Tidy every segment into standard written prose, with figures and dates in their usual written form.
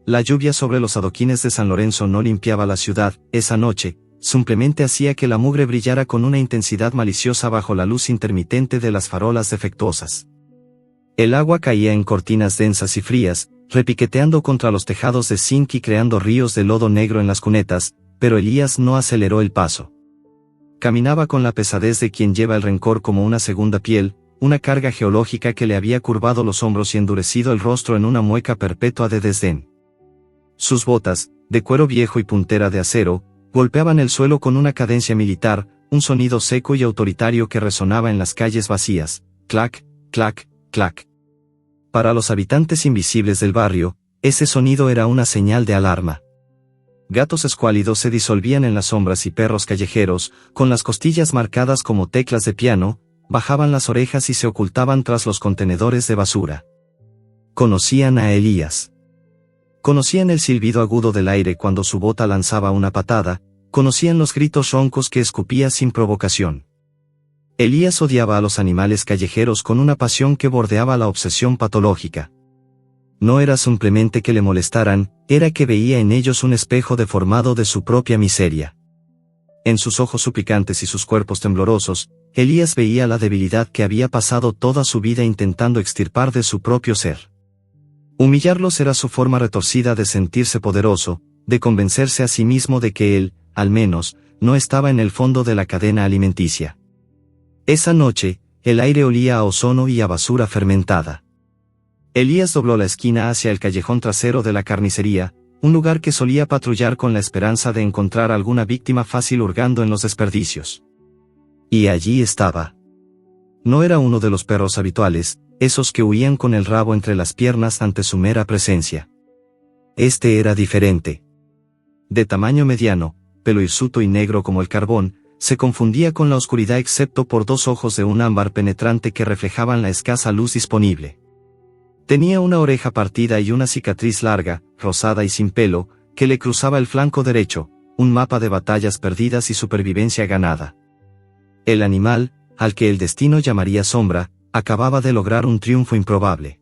La lluvia sobre los adoquines de San Lorenzo no limpiaba la ciudad, esa noche, simplemente hacía que la mugre brillara con una intensidad maliciosa bajo la luz intermitente de las farolas defectuosas. El agua caía en cortinas densas y frías, repiqueteando contra los tejados de zinc y creando ríos de lodo negro en las cunetas, pero Elías no aceleró el paso. Caminaba con la pesadez de quien lleva el rencor como una segunda piel, una carga geológica que le había curvado los hombros y endurecido el rostro en una mueca perpetua de desdén. Sus botas, de cuero viejo y puntera de acero, golpeaban el suelo con una cadencia militar, un sonido seco y autoritario que resonaba en las calles vacías, clac, clac, clac. Para los habitantes invisibles del barrio, ese sonido era una señal de alarma. Gatos escuálidos se disolvían en las sombras y perros callejeros, con las costillas marcadas como teclas de piano, bajaban las orejas y se ocultaban tras los contenedores de basura. Conocían a Elías. Conocían el silbido agudo del aire cuando su bota lanzaba una patada, conocían los gritos roncos que escupía sin provocación. Elías odiaba a los animales callejeros con una pasión que bordeaba la obsesión patológica. No era simplemente que le molestaran, era que veía en ellos un espejo deformado de su propia miseria. En sus ojos suplicantes y sus cuerpos temblorosos, Elías veía la debilidad que había pasado toda su vida intentando extirpar de su propio ser. Humillarlos era su forma retorcida de sentirse poderoso, de convencerse a sí mismo de que él, al menos, no estaba en el fondo de la cadena alimenticia. Esa noche, el aire olía a ozono y a basura fermentada. Elías dobló la esquina hacia el callejón trasero de la carnicería, un lugar que solía patrullar con la esperanza de encontrar alguna víctima fácil hurgando en los desperdicios. Y allí estaba. No era uno de los perros habituales, esos que huían con el rabo entre las piernas ante su mera presencia. Este era diferente. De tamaño mediano, pelo hirsuto y negro como el carbón, se confundía con la oscuridad excepto por dos ojos de un ámbar penetrante que reflejaban la escasa luz disponible. Tenía una oreja partida y una cicatriz larga, rosada y sin pelo, que le cruzaba el flanco derecho, un mapa de batallas perdidas y supervivencia ganada. El animal, al que el destino llamaría Sombra, acababa de lograr un triunfo improbable.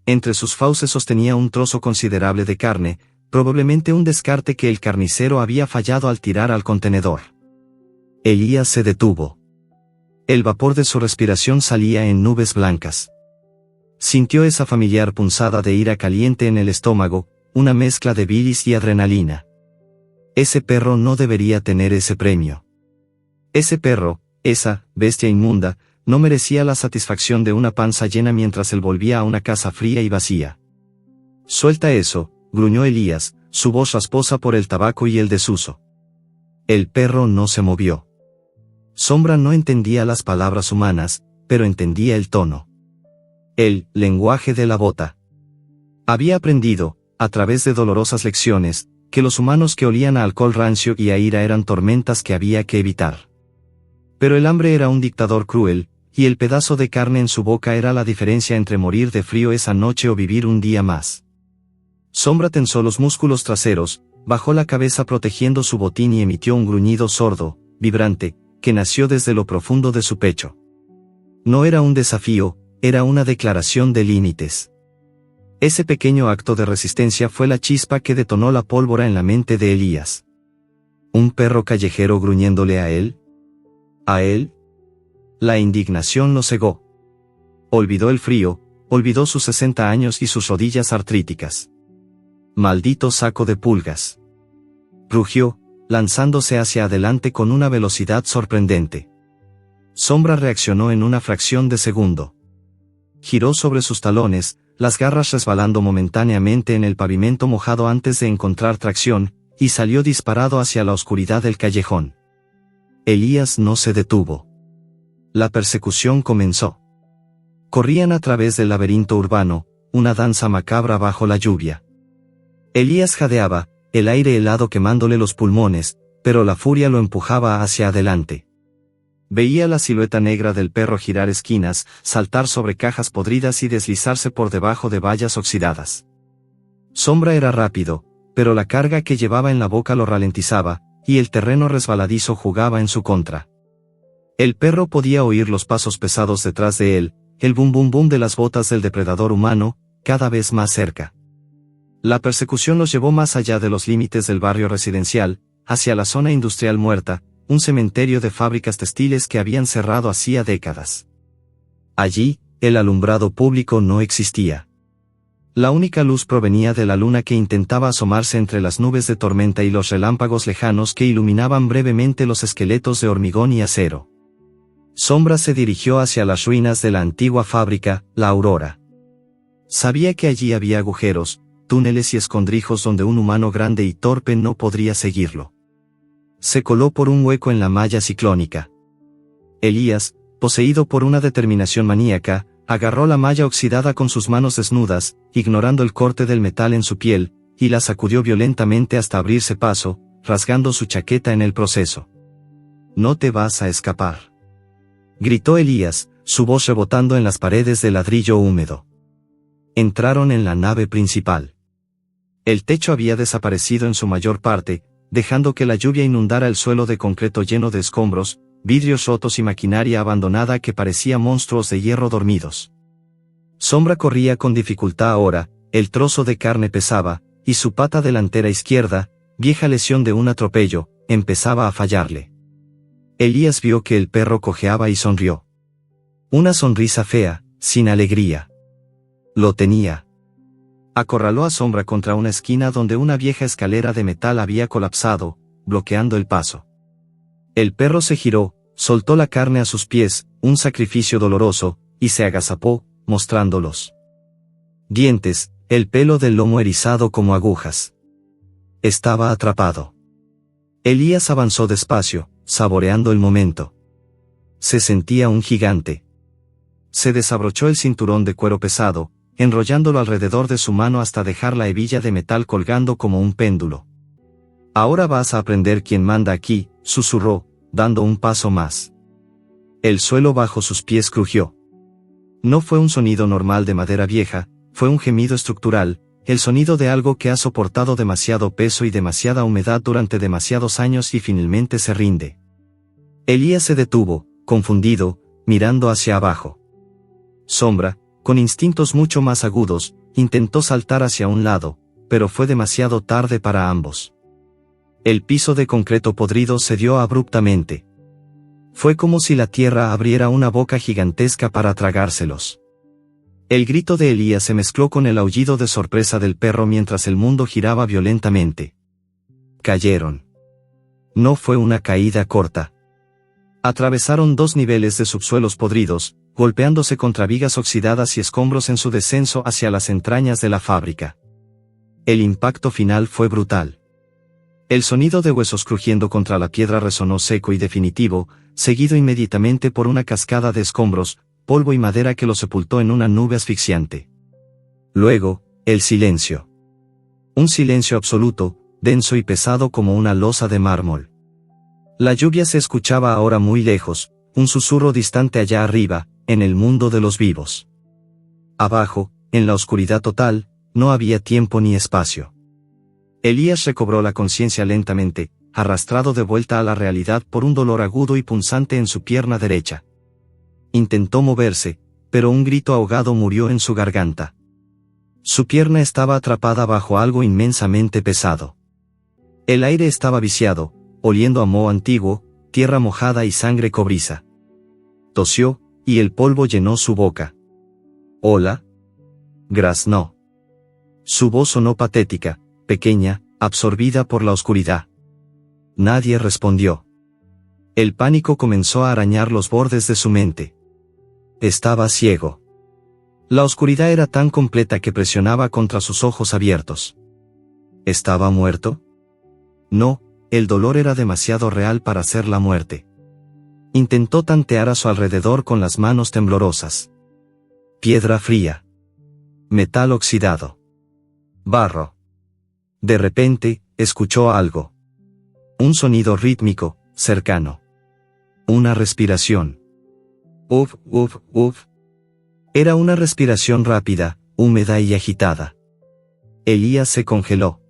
Entre sus fauces sostenía un trozo considerable de carne, probablemente un descarte que el carnicero había fallado al tirar al contenedor. Elías se detuvo. El vapor de su respiración salía en nubes blancas. Sintió esa familiar punzada de ira caliente en el estómago, una mezcla de bilis y adrenalina. Ese perro no debería tener ese premio. Ese perro, esa bestia inmunda, no merecía la satisfacción de una panza llena mientras él volvía a una casa fría y vacía. Suelta eso, gruñó Elías, su voz rasposa por el tabaco y el desuso. El perro no se movió. Sombra no entendía las palabras humanas, pero entendía el tono. El lenguaje de la bota. Había aprendido, a través de dolorosas lecciones, que los humanos que olían a alcohol rancio y a ira eran tormentas que había que evitar. Pero el hambre era un dictador cruel, y el pedazo de carne en su boca era la diferencia entre morir de frío esa noche o vivir un día más. Sombra tensó los músculos traseros, bajó la cabeza protegiendo su botín y emitió un gruñido sordo, vibrante, que nació desde lo profundo de su pecho. No era un desafío, era una declaración de límites. Ese pequeño acto de resistencia fue la chispa que detonó la pólvora en la mente de Elías. ¿Un perro callejero gruñéndole a él? ¿A él? La indignación lo cegó. Olvidó el frío, olvidó sus 60 años y sus rodillas artríticas. Maldito saco de pulgas. Rugió, lanzándose hacia adelante con una velocidad sorprendente. Sombra reaccionó en una fracción de segundo. Giró sobre sus talones, las garras resbalando momentáneamente en el pavimento mojado antes de encontrar tracción, y salió disparado hacia la oscuridad del callejón. Elías no se detuvo. La persecución comenzó. Corrían a través del laberinto urbano, una danza macabra bajo la lluvia. Elías jadeaba, el aire helado quemándole los pulmones, pero la furia lo empujaba hacia adelante. Veía la silueta negra del perro girar esquinas, saltar sobre cajas podridas y deslizarse por debajo de vallas oxidadas. Sombra era rápido, pero la carga que llevaba en la boca lo ralentizaba, y el terreno resbaladizo jugaba en su contra. El perro podía oír los pasos pesados detrás de él, el bum bum bum de las botas del depredador humano, cada vez más cerca. La persecución los llevó más allá de los límites del barrio residencial, hacia la zona industrial muerta, un cementerio de fábricas textiles que habían cerrado hacía décadas. Allí, el alumbrado público no existía. La única luz provenía de la luna que intentaba asomarse entre las nubes de tormenta y los relámpagos lejanos que iluminaban brevemente los esqueletos de hormigón y acero. Sombra se dirigió hacia las ruinas de la antigua fábrica, la Aurora. Sabía que allí había agujeros, túneles y escondrijos donde un humano grande y torpe no podría seguirlo. Se coló por un hueco en la malla ciclónica. Elías, poseído por una determinación maníaca, agarró la malla oxidada con sus manos desnudas, ignorando el corte del metal en su piel, y la sacudió violentamente hasta abrirse paso, rasgando su chaqueta en el proceso. «No te vas a escapar», gritó Elías, su voz rebotando en las paredes de ladrillo húmedo. Entraron en la nave principal. El techo había desaparecido en su mayor parte, dejando que la lluvia inundara el suelo de concreto lleno de escombros, vidrios rotos y maquinaria abandonada que parecía monstruos de hierro dormidos. Sombra corría con dificultad ahora, el trozo de carne pesaba, y su pata delantera izquierda, vieja lesión de un atropello, empezaba a fallarle. Elías vio que el perro cojeaba y sonrió. Una sonrisa fea, sin alegría. Lo tenía. Acorraló a Sombra contra una esquina donde una vieja escalera de metal había colapsado, bloqueando el paso. El perro se giró, soltó la carne a sus pies, un sacrificio doloroso, y se agazapó, mostrando los dientes, el pelo del lomo erizado como agujas. Estaba atrapado. Elías avanzó despacio, saboreando el momento. Se sentía un gigante. Se desabrochó el cinturón de cuero pesado, enrollándolo alrededor de su mano hasta dejar la hebilla de metal colgando como un péndulo. «Ahora vas a aprender quién manda aquí», susurró, dando un paso más. El suelo bajo sus pies crujió. No fue un sonido normal de madera vieja, fue un gemido estructural, el sonido de algo que ha soportado demasiado peso y demasiada humedad durante demasiados años y finalmente se rinde. Elías se detuvo, confundido, mirando hacia abajo. Sombra, con instintos mucho más agudos, intentó saltar hacia un lado, pero fue demasiado tarde para ambos. El piso de concreto podrido cedió abruptamente. Fue como si la tierra abriera una boca gigantesca para tragárselos. El grito de Elías se mezcló con el aullido de sorpresa del perro mientras el mundo giraba violentamente. Cayeron. No fue una caída corta. Atravesaron 2 niveles de subsuelos podridos, golpeándose contra vigas oxidadas y escombros en su descenso hacia las entrañas de la fábrica. El impacto final fue brutal. El sonido de huesos crujiendo contra la piedra resonó seco y definitivo, seguido inmediatamente por una cascada de escombros, polvo y madera que lo sepultó en una nube asfixiante. Luego, el silencio. Un silencio absoluto, denso y pesado como una losa de mármol. La lluvia se escuchaba ahora muy lejos, un susurro distante allá arriba, en el mundo de los vivos. Abajo, en la oscuridad total, no había tiempo ni espacio. Elías recobró la conciencia lentamente, arrastrado de vuelta a la realidad por un dolor agudo y punzante en su pierna derecha. Intentó moverse, pero un grito ahogado murió en su garganta. Su pierna estaba atrapada bajo algo inmensamente pesado. El aire estaba viciado, oliendo a moho antiguo, tierra mojada y sangre cobriza. Tosió, y el polvo llenó su boca. «Hola», graznó. Su voz sonó patética, pequeña, absorbida por la oscuridad. Nadie respondió. El pánico comenzó a arañar los bordes de su mente. Estaba ciego. La oscuridad era tan completa que presionaba contra sus ojos abiertos. ¿Estaba muerto? No, el dolor era demasiado real para ser la muerte. Intentó tantear a su alrededor con las manos temblorosas. Piedra fría. Metal oxidado. Barro. De repente, escuchó algo. Un sonido rítmico, cercano. Una respiración. Uf, uf, uf. Era una respiración rápida, húmeda y agitada. Elías se congeló.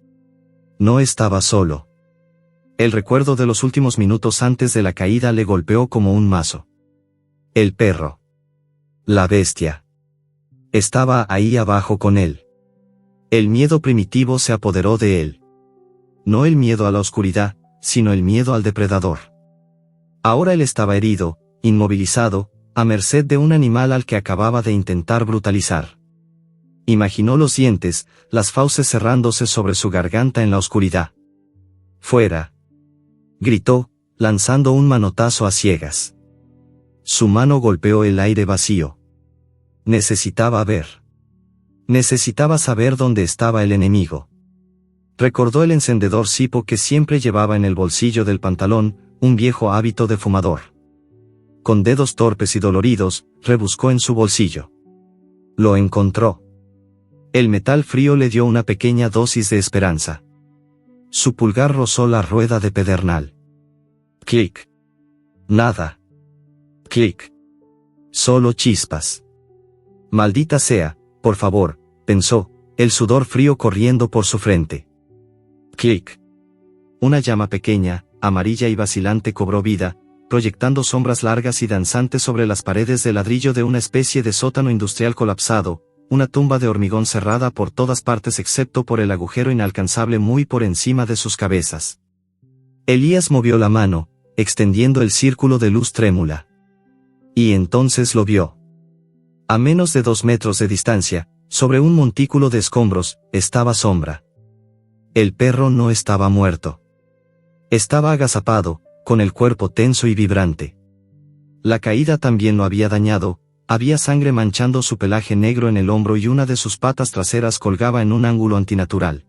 No estaba solo. El recuerdo de los últimos minutos antes de la caída le golpeó como un mazo. El perro. La bestia. Estaba ahí abajo con él. El miedo primitivo se apoderó de él. No el miedo a la oscuridad, sino el miedo al depredador. Ahora él estaba herido, inmovilizado, a merced de un animal al que acababa de intentar brutalizar. Imaginó los dientes, las fauces cerrándose sobre su garganta en la oscuridad. ¡Fuera!, gritó, lanzando un manotazo a ciegas. Su mano golpeó el aire vacío. Necesitaba ver. Necesitaba saber dónde estaba el enemigo. Recordó el encendedor Zippo que siempre llevaba en el bolsillo del pantalón, un viejo hábito de fumador. Con dedos torpes y doloridos, rebuscó en su bolsillo. Lo encontró. El metal frío le dio una pequeña dosis de esperanza. Su pulgar rozó la rueda de pedernal. Clic. Nada. Clic. Solo chispas. Maldita sea, por favor, pensó, el sudor frío corriendo por su frente. Clic. Una llama pequeña, amarilla y vacilante cobró vida, proyectando sombras largas y danzantes sobre las paredes de ladrillo de una especie de sótano industrial colapsado, una tumba de hormigón cerrada por todas partes excepto por el agujero inalcanzable muy por encima de sus cabezas. Elías movió la mano, extendiendo el círculo de luz trémula. Y entonces lo vio. A menos de 2 metros de distancia, sobre un montículo de escombros, estaba Sombra. El perro no estaba muerto. Estaba agazapado, con el cuerpo tenso y vibrante. La caída también lo había dañado, había sangre manchando su pelaje negro en el hombro y una de sus patas traseras colgaba en un ángulo antinatural.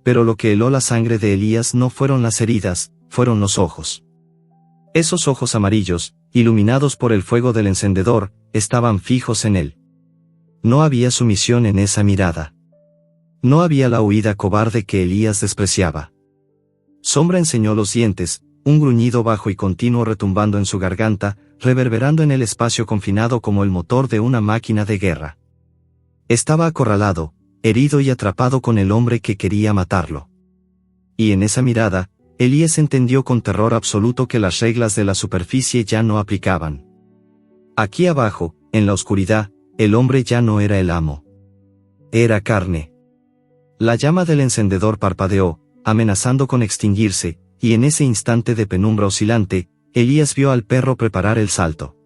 Pero lo que heló la sangre de Elías no fueron las heridas, fueron los ojos. Esos ojos amarillos, iluminados por el fuego del encendedor, estaban fijos en él. No había sumisión en esa mirada. No había la huida cobarde que Elías despreciaba. Sombra enseñó los dientes, un gruñido bajo y continuo retumbando en su garganta, reverberando en el espacio confinado como el motor de una máquina de guerra. Estaba acorralado, herido y atrapado con el hombre que quería matarlo. Y en esa mirada, Elías entendió con terror absoluto que las reglas de la superficie ya no aplicaban. Aquí abajo, en la oscuridad, el hombre ya no era el amo. Era carne. La llama del encendedor parpadeó, amenazando con extinguirse, y en ese instante de penumbra oscilante, Elías vio al perro preparar el salto.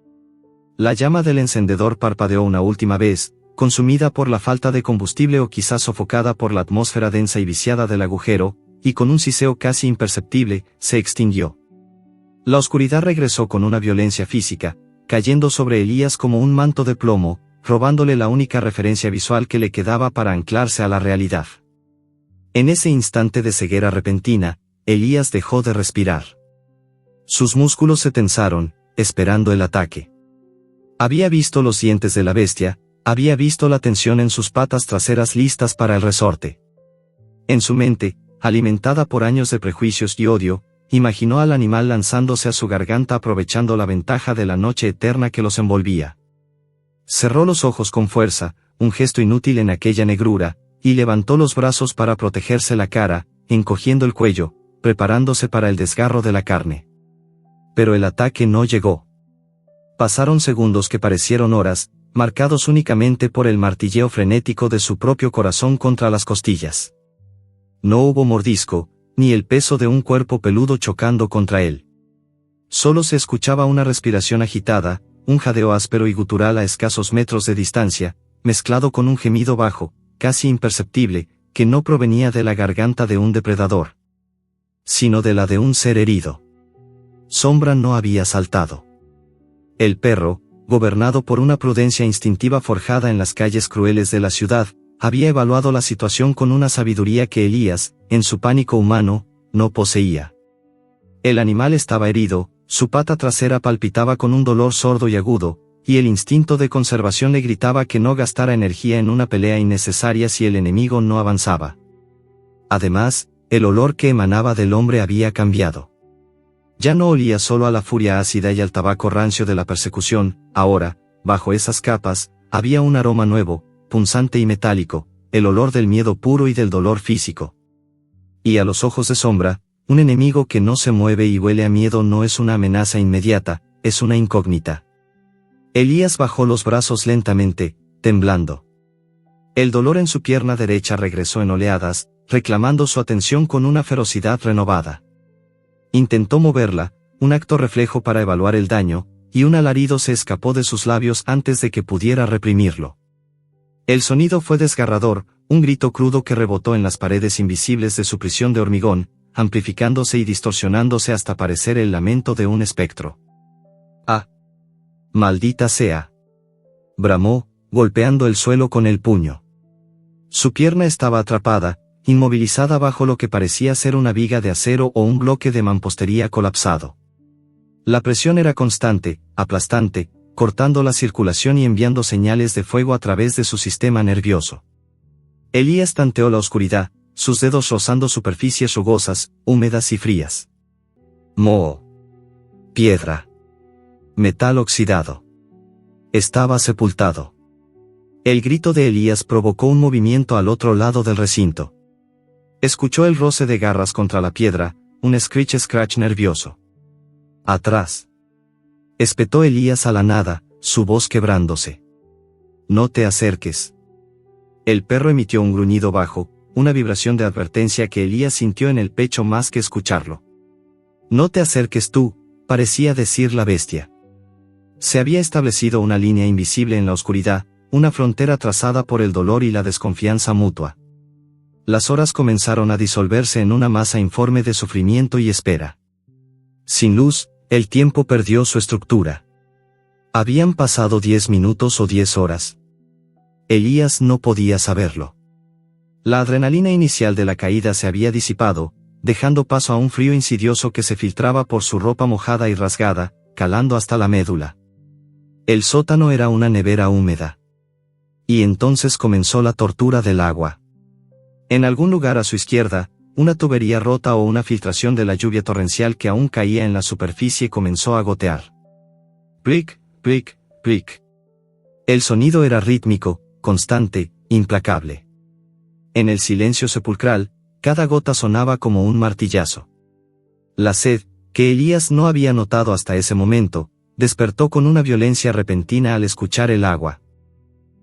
La llama del encendedor parpadeó una última vez, consumida por la falta de combustible o quizás sofocada por la atmósfera densa y viciada del agujero, y con un siseo casi imperceptible, se extinguió. La oscuridad regresó con una violencia física, cayendo sobre Elías como un manto de plomo, robándole la única referencia visual que le quedaba para anclarse a la realidad. En ese instante de ceguera repentina, Elías dejó de respirar. Sus músculos se tensaron, esperando el ataque. Había visto los dientes de la bestia, había visto la tensión en sus patas traseras listas para el resorte. En su mente, alimentada por años de prejuicios y odio, imaginó al animal lanzándose a su garganta aprovechando la ventaja de la noche eterna que los envolvía. Cerró los ojos con fuerza, un gesto inútil en aquella negrura, y levantó los brazos para protegerse la cara, encogiendo el cuello, preparándose para el desgarro de la carne. Pero el ataque no llegó. Pasaron segundos que parecieron horas, marcados únicamente por el martilleo frenético de su propio corazón contra las costillas. No hubo mordisco, ni el peso de un cuerpo peludo chocando contra él. Solo se escuchaba una respiración agitada, un jadeo áspero y gutural a escasos metros de distancia, mezclado con un gemido bajo, casi imperceptible, que no provenía de la garganta de un depredador, sino de la de un ser herido. Sombra no había saltado. El perro, gobernado por una prudencia instintiva forjada en las calles crueles de la ciudad, había evaluado la situación con una sabiduría que Elías, en su pánico humano, no poseía. El animal estaba herido, su pata trasera palpitaba con un dolor sordo y agudo, y el instinto de conservación le gritaba que no gastara energía en una pelea innecesaria si el enemigo no avanzaba. Además, el olor que emanaba del hombre había cambiado. Ya no olía solo a la furia ácida y al tabaco rancio de la persecución, ahora, bajo esas capas, había un aroma nuevo, punzante y metálico, el olor del miedo puro y del dolor físico. Y a los ojos de Sombra, un enemigo que no se mueve y huele a miedo no es una amenaza inmediata, es una incógnita. Elías bajó los brazos lentamente, temblando. El dolor en su pierna derecha regresó en oleadas, reclamando su atención con una ferocidad renovada. Intentó moverla, un acto reflejo para evaluar el daño, y un alarido se escapó de sus labios antes de que pudiera reprimirlo. El sonido fue desgarrador, un grito crudo que rebotó en las paredes invisibles de su prisión de hormigón, amplificándose y distorsionándose hasta parecer el lamento de un espectro. ¡Ah! ¡Maldita sea!, bramó, golpeando el suelo con el puño. Su pierna estaba atrapada, inmovilizada bajo lo que parecía ser una viga de acero o un bloque de mampostería colapsado. La presión era constante, aplastante, cortando la circulación y enviando señales de fuego a través de su sistema nervioso. Elías tanteó la oscuridad, sus dedos rozando superficies rugosas, húmedas y frías. Moho. Piedra. Metal oxidado. Estaba sepultado. El grito de Elías provocó un movimiento al otro lado del recinto. Escuchó el roce de garras contra la piedra, un scratch nervioso. Atrás. Espetó Elías a la nada, su voz quebrándose. No te acerques. El perro emitió un gruñido bajo, una vibración de advertencia que Elías sintió en el pecho más que escucharlo. No te acerques tú, parecía decir la bestia. Se había establecido una línea invisible en la oscuridad, una frontera trazada por el dolor y la desconfianza mutua. Las horas comenzaron a disolverse en una masa informe de sufrimiento y espera. Sin luz, el tiempo perdió su estructura. Habían pasado 10 minutos o 10 horas. Elías no podía saberlo. La adrenalina inicial de la caída se había disipado, dejando paso a un frío insidioso que se filtraba por su ropa mojada y rasgada, calando hasta la médula. El sótano era una nevera húmeda. Y entonces comenzó la tortura del agua. En algún lugar a su izquierda, una tubería rota o una filtración de la lluvia torrencial que aún caía en la superficie comenzó a gotear. Plic, plic, plic. El sonido era rítmico, constante, implacable. En el silencio sepulcral, cada gota sonaba como un martillazo. La sed, que Elías no había notado hasta ese momento, despertó con una violencia repentina al escuchar el agua.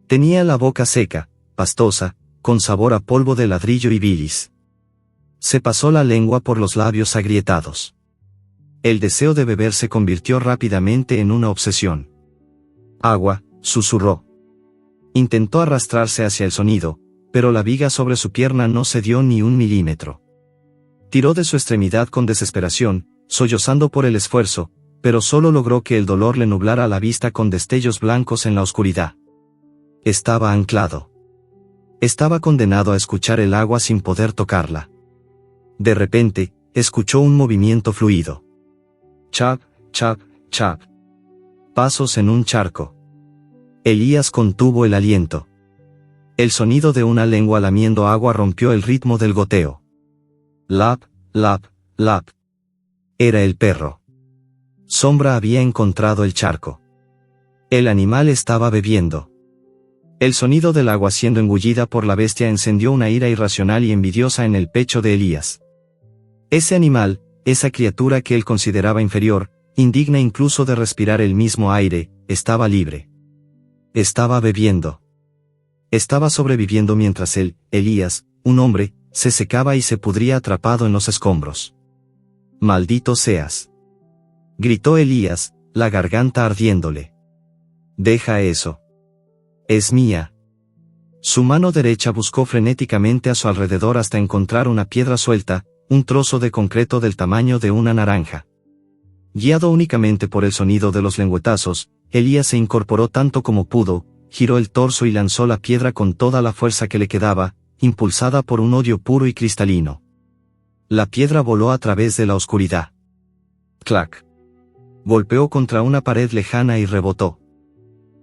Tenía la boca seca, pastosa, con sabor a polvo de ladrillo y bilis. Se pasó la lengua por los labios agrietados. El deseo de beber se convirtió rápidamente en una obsesión. Agua, susurró. Intentó arrastrarse hacia el sonido, pero la viga sobre su pierna no cedió ni un milímetro. Tiró de su extremidad con desesperación, sollozando por el esfuerzo, pero solo logró que el dolor le nublara la vista con destellos blancos en la oscuridad. Estaba anclado. Estaba condenado a escuchar el agua sin poder tocarla. De repente, escuchó un movimiento fluido. Chap, chap, chap. Pasos en un charco. Elías contuvo el aliento. El sonido de una lengua lamiendo agua rompió el ritmo del goteo. Lap, lap, lap. Era el perro. Sombra había encontrado el charco. El animal estaba bebiendo. El sonido del agua siendo engullida por la bestia encendió una ira irracional y envidiosa en el pecho de Elías. Ese animal, esa criatura que él consideraba inferior, indigna incluso de respirar el mismo aire, estaba libre. Estaba bebiendo. Estaba sobreviviendo mientras él, Elías, un hombre, se secaba y se pudría atrapado en los escombros. Maldito seas. Gritó Elías, la garganta ardiéndole. Deja eso. Es mía. Su mano derecha buscó frenéticamente a su alrededor hasta encontrar una piedra suelta, un trozo de concreto del tamaño de una naranja. Guiado únicamente por el sonido de los lengüetazos, Elías se incorporó tanto como pudo, giró el torso y lanzó la piedra con toda la fuerza que le quedaba, impulsada por un odio puro y cristalino. La piedra voló a través de la oscuridad. Clac. Golpeó contra una pared lejana y rebotó.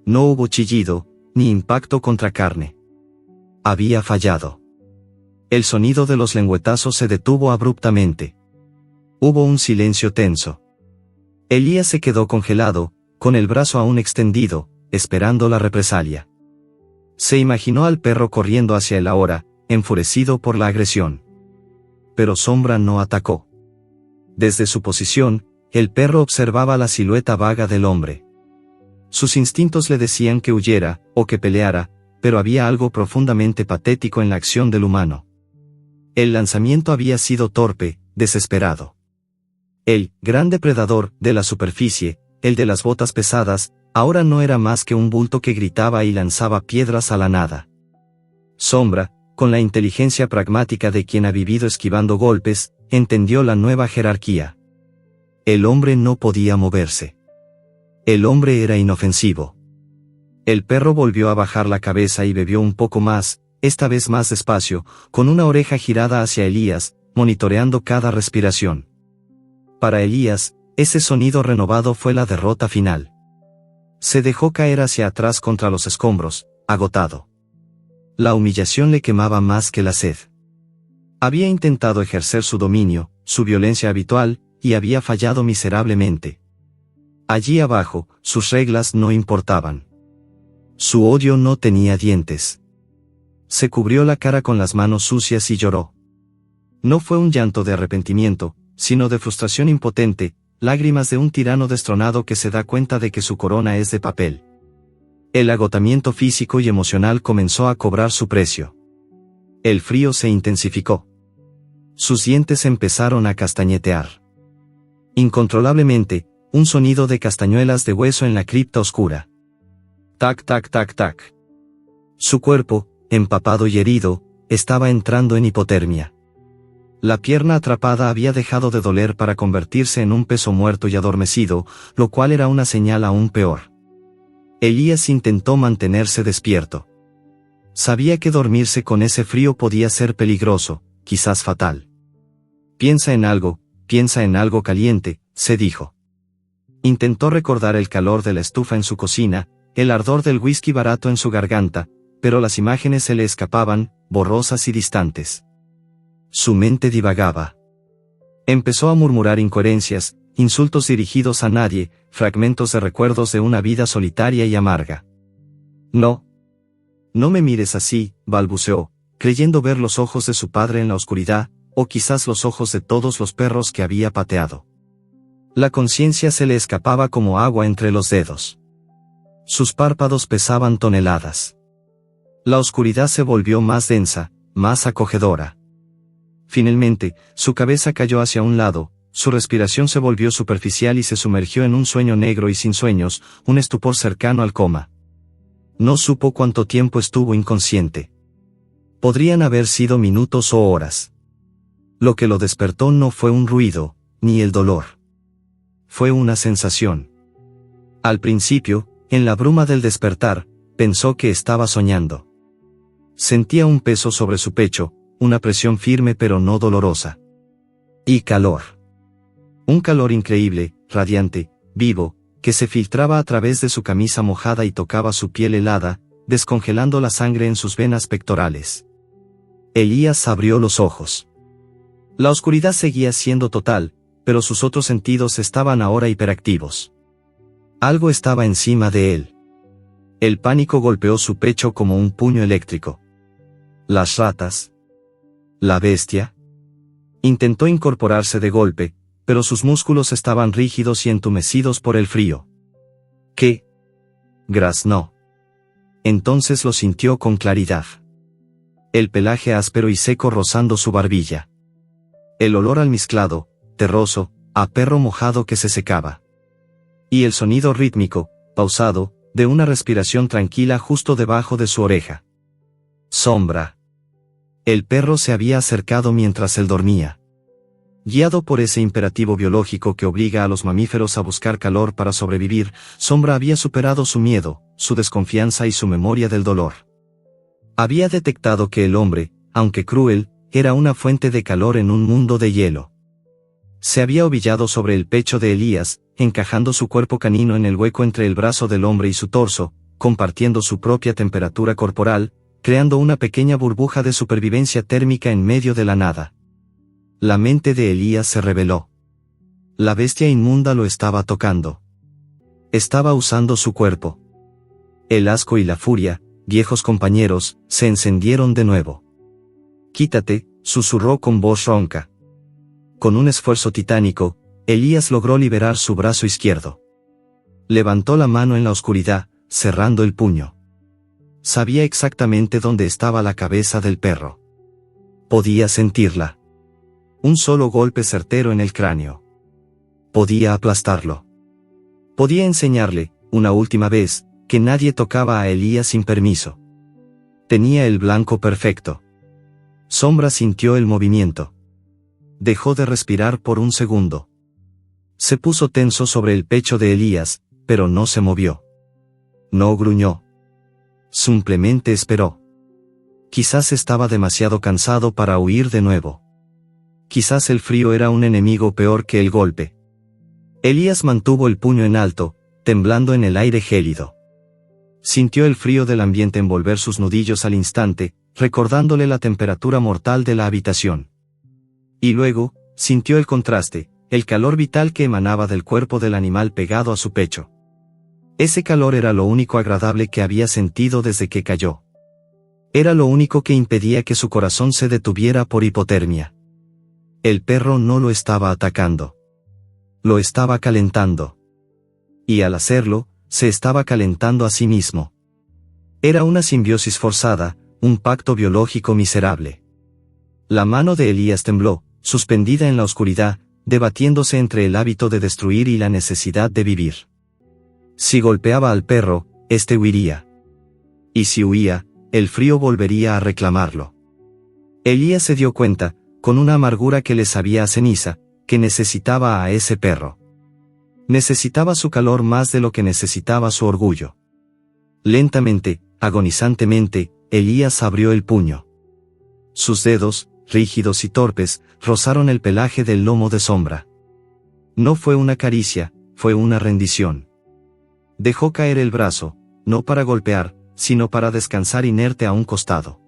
No hubo chillido, ni impacto contra carne. Había fallado. El sonido de los lengüetazos se detuvo abruptamente. Hubo un silencio tenso. Elías se quedó congelado, con el brazo aún extendido, esperando la represalia. Se imaginó al perro corriendo hacia él ahora, enfurecido por la agresión. Pero Sombra no atacó. Desde su posición, el perro observaba la silueta vaga del hombre. Sus instintos le decían que huyera, o que peleara, pero había algo profundamente patético en la acción del humano. El lanzamiento había sido torpe, desesperado. El gran depredador de la superficie, el de las botas pesadas, ahora no era más que un bulto que gritaba y lanzaba piedras a la nada. Sombra, con la inteligencia pragmática de quien ha vivido esquivando golpes, entendió la nueva jerarquía. El hombre no podía moverse. El hombre era inofensivo. El perro volvió a bajar la cabeza y bebió un poco más, esta vez más despacio, con una oreja girada hacia Elías, monitoreando cada respiración. Para Elías, ese sonido renovado fue la derrota final. Se dejó caer hacia atrás contra los escombros, agotado. La humillación le quemaba más que la sed. Había intentado ejercer su dominio, su violencia habitual, y había fallado miserablemente. Allí abajo, sus reglas no importaban. Su odio no tenía dientes. Se cubrió la cara con las manos sucias y lloró. No fue un llanto de arrepentimiento, sino de frustración impotente, lágrimas de un tirano destronado que se da cuenta de que su corona es de papel. El agotamiento físico y emocional comenzó a cobrar su precio. El frío se intensificó. Sus dientes empezaron a castañetear. Incontrolablemente, un sonido de castañuelas de hueso en la cripta oscura. Tac, tac, tac, tac. Su cuerpo, empapado y herido, estaba entrando en hipotermia. La pierna atrapada había dejado de doler para convertirse en un peso muerto y adormecido, lo cual era una señal aún peor. Elías intentó mantenerse despierto. Sabía que dormirse con ese frío podía ser peligroso, quizás fatal. Piensa en algo caliente, se dijo. Intentó recordar el calor de la estufa en su cocina, el ardor del whisky barato en su garganta, pero las imágenes se le escapaban, borrosas y distantes. Su mente divagaba. Empezó a murmurar incoherencias, insultos dirigidos a nadie, fragmentos de recuerdos de una vida solitaria y amarga. No. No me mires así, balbuceó, creyendo ver los ojos de su padre en la oscuridad, o quizás los ojos de todos los perros que había pateado. La conciencia se le escapaba como agua entre los dedos. Sus párpados pesaban toneladas. La oscuridad se volvió más densa, más acogedora. Finalmente, su cabeza cayó hacia un lado, su respiración se volvió superficial y se sumergió en un sueño negro y sin sueños, un estupor cercano al coma. No supo cuánto tiempo estuvo inconsciente. Podrían haber sido minutos o horas. Lo que lo despertó no fue un ruido, ni el dolor. Fue una sensación. Al principio, en la bruma del despertar, pensó que estaba soñando. Sentía un peso sobre su pecho, una presión firme pero no dolorosa. Y calor. Un calor increíble, radiante, vivo, que se filtraba a través de su camisa mojada y tocaba su piel helada, descongelando la sangre en sus venas pectorales. Elías abrió los ojos. La oscuridad seguía siendo total, pero sus otros sentidos estaban ahora hiperactivos. Algo estaba encima de él. El pánico golpeó su pecho como un puño eléctrico. Las ratas. La bestia. Intentó incorporarse de golpe, pero sus músculos estaban rígidos y entumecidos por el frío. ¿Qué? Graznó. Entonces lo sintió con claridad. El pelaje áspero y seco rozando su barbilla. El olor almizclado, terroso, a perro mojado que se secaba. Y el sonido rítmico, pausado, de una respiración tranquila justo debajo de su oreja. Sombra. El perro se había acercado mientras él dormía. Guiado por ese imperativo biológico que obliga a los mamíferos a buscar calor para sobrevivir, Sombra había superado su miedo, su desconfianza y su memoria del dolor. Había detectado que el hombre, aunque cruel, era una fuente de calor en un mundo de hielo. Se había ovillado sobre el pecho de Elías, encajando su cuerpo canino en el hueco entre el brazo del hombre y su torso, compartiendo su propia temperatura corporal, creando una pequeña burbuja de supervivencia térmica en medio de la nada. La mente de Elías se rebeló. La bestia inmunda lo estaba tocando. Estaba usando su cuerpo. El asco y la furia, viejos compañeros, se encendieron de nuevo. «Quítate», susurró con voz ronca. Con un esfuerzo titánico, Elías logró liberar su brazo izquierdo. Levantó la mano en la oscuridad, cerrando el puño. Sabía exactamente dónde estaba la cabeza del perro. Podía sentirla. Un solo golpe certero en el cráneo. Podía aplastarlo. Podía enseñarle, una última vez, que nadie tocaba a Elías sin permiso. Tenía el blanco perfecto. Sombra sintió el movimiento. Dejó de respirar por un segundo. Se puso tenso sobre el pecho de Elías, pero no se movió. No gruñó. Simplemente esperó. Quizás estaba demasiado cansado para huir de nuevo. Quizás el frío era un enemigo peor que el golpe. Elías mantuvo el puño en alto, temblando en el aire gélido. Sintió el frío del ambiente envolver sus nudillos al instante, recordándole la temperatura mortal de la habitación. Y luego, sintió el contraste, el calor vital que emanaba del cuerpo del animal pegado a su pecho. Ese calor era lo único agradable que había sentido desde que cayó. Era lo único que impedía que su corazón se detuviera por hipotermia. El perro no lo estaba atacando. Lo estaba calentando. Y al hacerlo, se estaba calentando a sí mismo. Era una simbiosis forzada, un pacto biológico miserable. La mano de Elías tembló, suspendida en la oscuridad, debatiéndose entre el hábito de destruir y la necesidad de vivir. Si golpeaba al perro, éste huiría. Y si huía, el frío volvería a reclamarlo. Elías se dio cuenta, con una amargura que le sabía a ceniza, que necesitaba a ese perro. Necesitaba su calor más de lo que necesitaba su orgullo. Lentamente, agonizantemente, Elías abrió el puño. Sus dedos, rígidos y torpes, rozaron el pelaje del lomo de Sombra. No fue una caricia, fue una rendición. Dejó caer el brazo, no para golpear, sino para descansar inerte a un costado.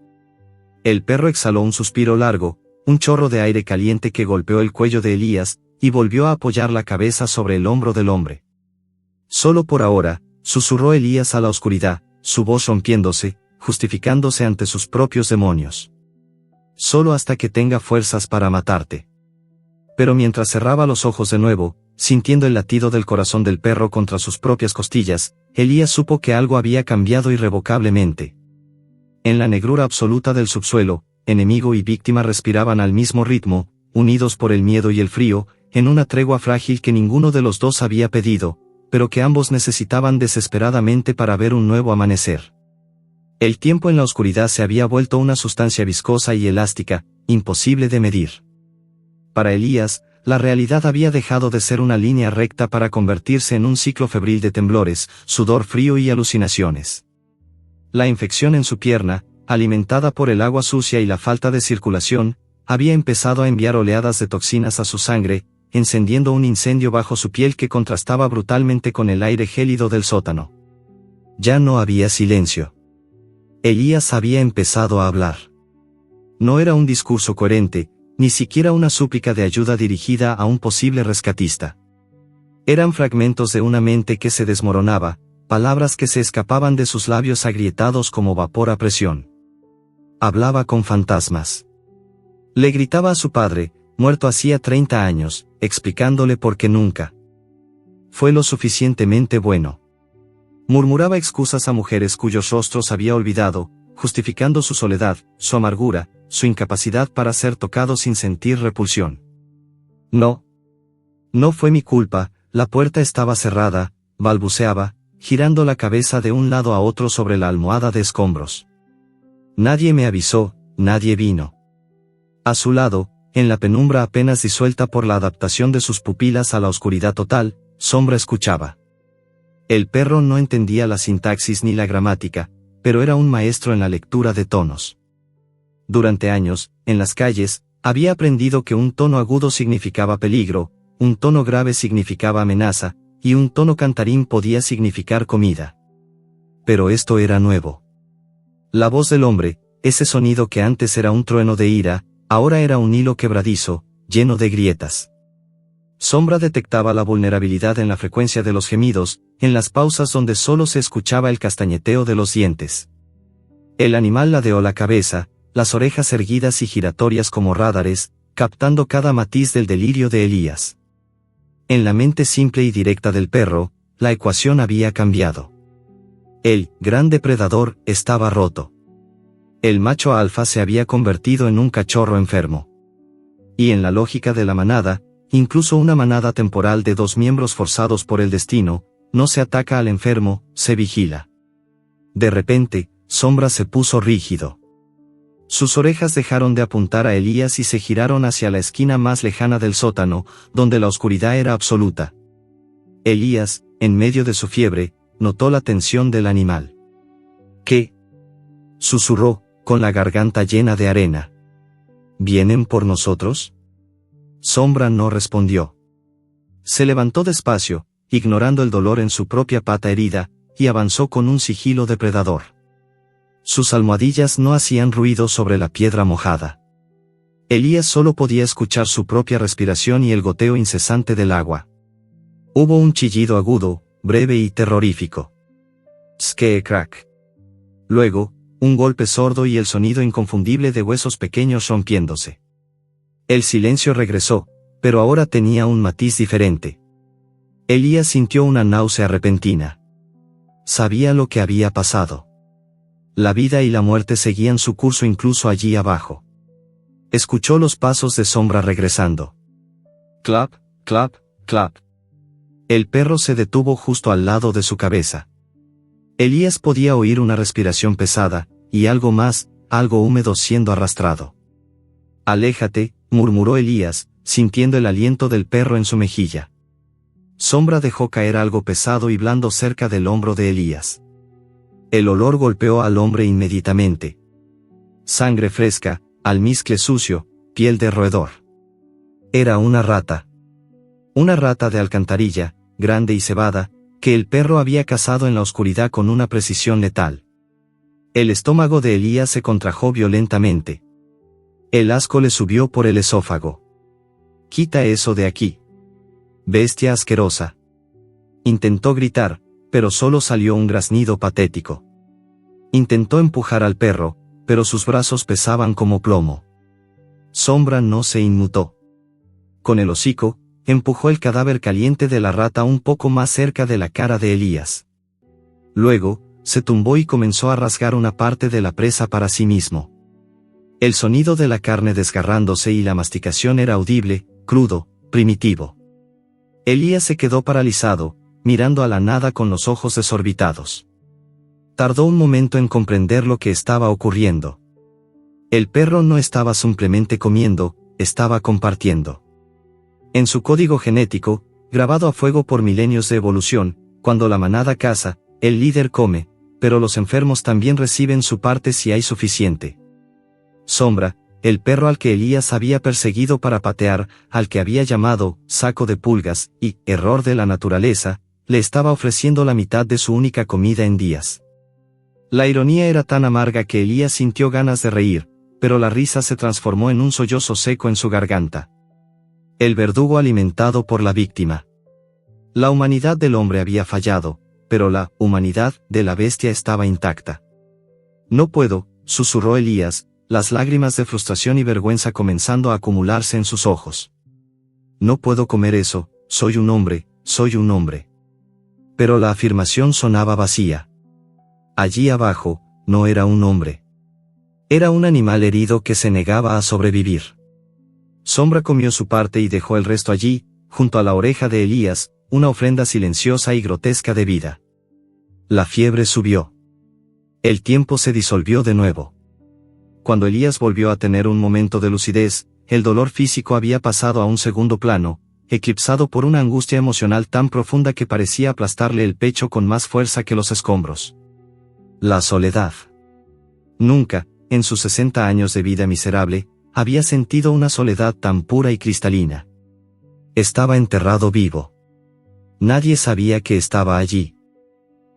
El perro exhaló un suspiro largo, un chorro de aire caliente que golpeó el cuello de Elías, y volvió a apoyar la cabeza sobre el hombro del hombre. Solo por ahora, susurró Elías a la oscuridad, su voz rompiéndose, justificándose ante sus propios demonios. Solo hasta que tenga fuerzas para matarte. Pero mientras cerraba los ojos de nuevo, sintiendo el latido del corazón del perro contra sus propias costillas, Elías supo que algo había cambiado irrevocablemente. En la negrura absoluta del subsuelo, enemigo y víctima respiraban al mismo ritmo, unidos por el miedo y el frío, en una tregua frágil que ninguno de los dos había pedido, pero que ambos necesitaban desesperadamente para ver un nuevo amanecer. El tiempo en la oscuridad se había vuelto una sustancia viscosa y elástica, imposible de medir. Para Elías, la realidad había dejado de ser una línea recta para convertirse en un ciclo febril de temblores, sudor frío y alucinaciones. La infección en su pierna, alimentada por el agua sucia y la falta de circulación, había empezado a enviar oleadas de toxinas a su sangre, encendiendo un incendio bajo su piel que contrastaba brutalmente con el aire gélido del sótano. Ya no había silencio. Elías había empezado a hablar. No era un discurso coherente, ni siquiera una súplica de ayuda dirigida a un posible rescatista. Eran fragmentos de una mente que se desmoronaba, palabras que se escapaban de sus labios agrietados como vapor a presión. Hablaba con fantasmas. Le gritaba a su padre, muerto hacía 30 años, explicándole por qué nunca fue lo suficientemente bueno. Murmuraba excusas a mujeres cuyos rostros había olvidado, justificando su soledad, su amargura, su incapacidad para ser tocado sin sentir repulsión. No. No fue mi culpa, la puerta estaba cerrada, balbuceaba, girando la cabeza de un lado a otro sobre la almohada de escombros. Nadie me avisó, nadie vino. A su lado, en la penumbra apenas disuelta por la adaptación de sus pupilas a la oscuridad total, Sombra escuchaba. El perro no entendía la sintaxis ni la gramática, pero era un maestro en la lectura de tonos. Durante años, en las calles, había aprendido que un tono agudo significaba peligro, un tono grave significaba amenaza, y un tono cantarín podía significar comida. Pero esto era nuevo. La voz del hombre, ese sonido que antes era un trueno de ira, ahora era un hilo quebradizo, lleno de grietas. Sombra detectaba la vulnerabilidad en la frecuencia de los gemidos, en las pausas donde solo se escuchaba el castañeteo de los dientes. El animal ladeó la cabeza, las orejas erguidas y giratorias como rádares, captando cada matiz del delirio de Elías. En la mente simple y directa del perro, la ecuación había cambiado. El gran depredador estaba roto. El macho alfa se había convertido en un cachorro enfermo. Y en la lógica de la manada, incluso una manada temporal de 2 miembros forzados por el destino, no se ataca al enfermo, se vigila. De repente, Sombra se puso rígido. Sus orejas dejaron de apuntar a Elías y se giraron hacia la esquina más lejana del sótano, donde la oscuridad era absoluta. Elías, en medio de su fiebre, notó la tensión del animal. ¿Qué? Susurró, con la garganta llena de arena. ¿Vienen por nosotros? Sombra no respondió. Se levantó despacio, ignorando el dolor en su propia pata herida, y avanzó con un sigilo depredador. Sus almohadillas no hacían ruido sobre la piedra mojada. Elías solo podía escuchar su propia respiración y el goteo incesante del agua. Hubo un chillido agudo, breve y terrorífico. Skee-crack. Luego, un golpe sordo y el sonido inconfundible de huesos pequeños rompiéndose. El silencio regresó, pero ahora tenía un matiz diferente. Elías sintió una náusea repentina. Sabía lo que había pasado. La vida y la muerte seguían su curso incluso allí abajo. Escuchó los pasos de Sombra regresando. Clap, clap, clap. El perro se detuvo justo al lado de su cabeza. Elías podía oír una respiración pesada, y algo más, algo húmedo siendo arrastrado. Aléjate, murmuró Elías, sintiendo el aliento del perro en su mejilla. Sombra dejó caer algo pesado y blando cerca del hombro de Elías. El olor golpeó al hombre inmediatamente. Sangre fresca, almizcle sucio, piel de roedor. Era una rata. Una rata de alcantarilla, grande y cebada, que el perro había cazado en la oscuridad con una precisión letal. El estómago de Elías se contrajo violentamente. El asco le subió por el esófago. «Quita eso de aquí. Bestia asquerosa». Intentó gritar, pero solo salió un graznido patético. Intentó empujar al perro, pero sus brazos pesaban como plomo. Sombra no se inmutó. Con el hocico, empujó el cadáver caliente de la rata un poco más cerca de la cara de Elías. Luego, se tumbó y comenzó a rasgar una parte de la presa para sí mismo. El sonido de la carne desgarrándose y la masticación era audible, crudo, primitivo. Elías se quedó paralizado, mirando a la nada con los ojos desorbitados. Tardó un momento en comprender lo que estaba ocurriendo. El perro no estaba simplemente comiendo, estaba compartiendo. En su código genético, grabado a fuego por milenios de evolución, cuando la manada caza, el líder come, pero los enfermos también reciben su parte si hay suficiente. Sombra, el perro al que Elías había perseguido para patear, al que había llamado saco de pulgas y error de la naturaleza, le estaba ofreciendo la mitad de su única comida en días. La ironía era tan amarga que Elías sintió ganas de reír, pero la risa se transformó en un sollozo seco en su garganta. El verdugo alimentado por la víctima. La humanidad del hombre había fallado, pero la humanidad de la bestia estaba intacta. «No puedo», susurró Elías, las lágrimas de frustración y vergüenza comenzando a acumularse en sus ojos. «No puedo comer eso, soy un hombre, soy un hombre». Pero la afirmación sonaba vacía. Allí abajo, no era un hombre. Era un animal herido que se negaba a sobrevivir. Sombra comió su parte y dejó el resto allí, junto a la oreja de Elías, una ofrenda silenciosa y grotesca de vida. La fiebre subió. El tiempo se disolvió de nuevo. Cuando Elías volvió a tener un momento de lucidez, el dolor físico había pasado a un segundo plano, eclipsado por una angustia emocional tan profunda que parecía aplastarle el pecho con más fuerza que los escombros. La soledad. Nunca, en sus 60 años de vida miserable, había sentido una soledad tan pura y cristalina. Estaba enterrado vivo. Nadie sabía que estaba allí.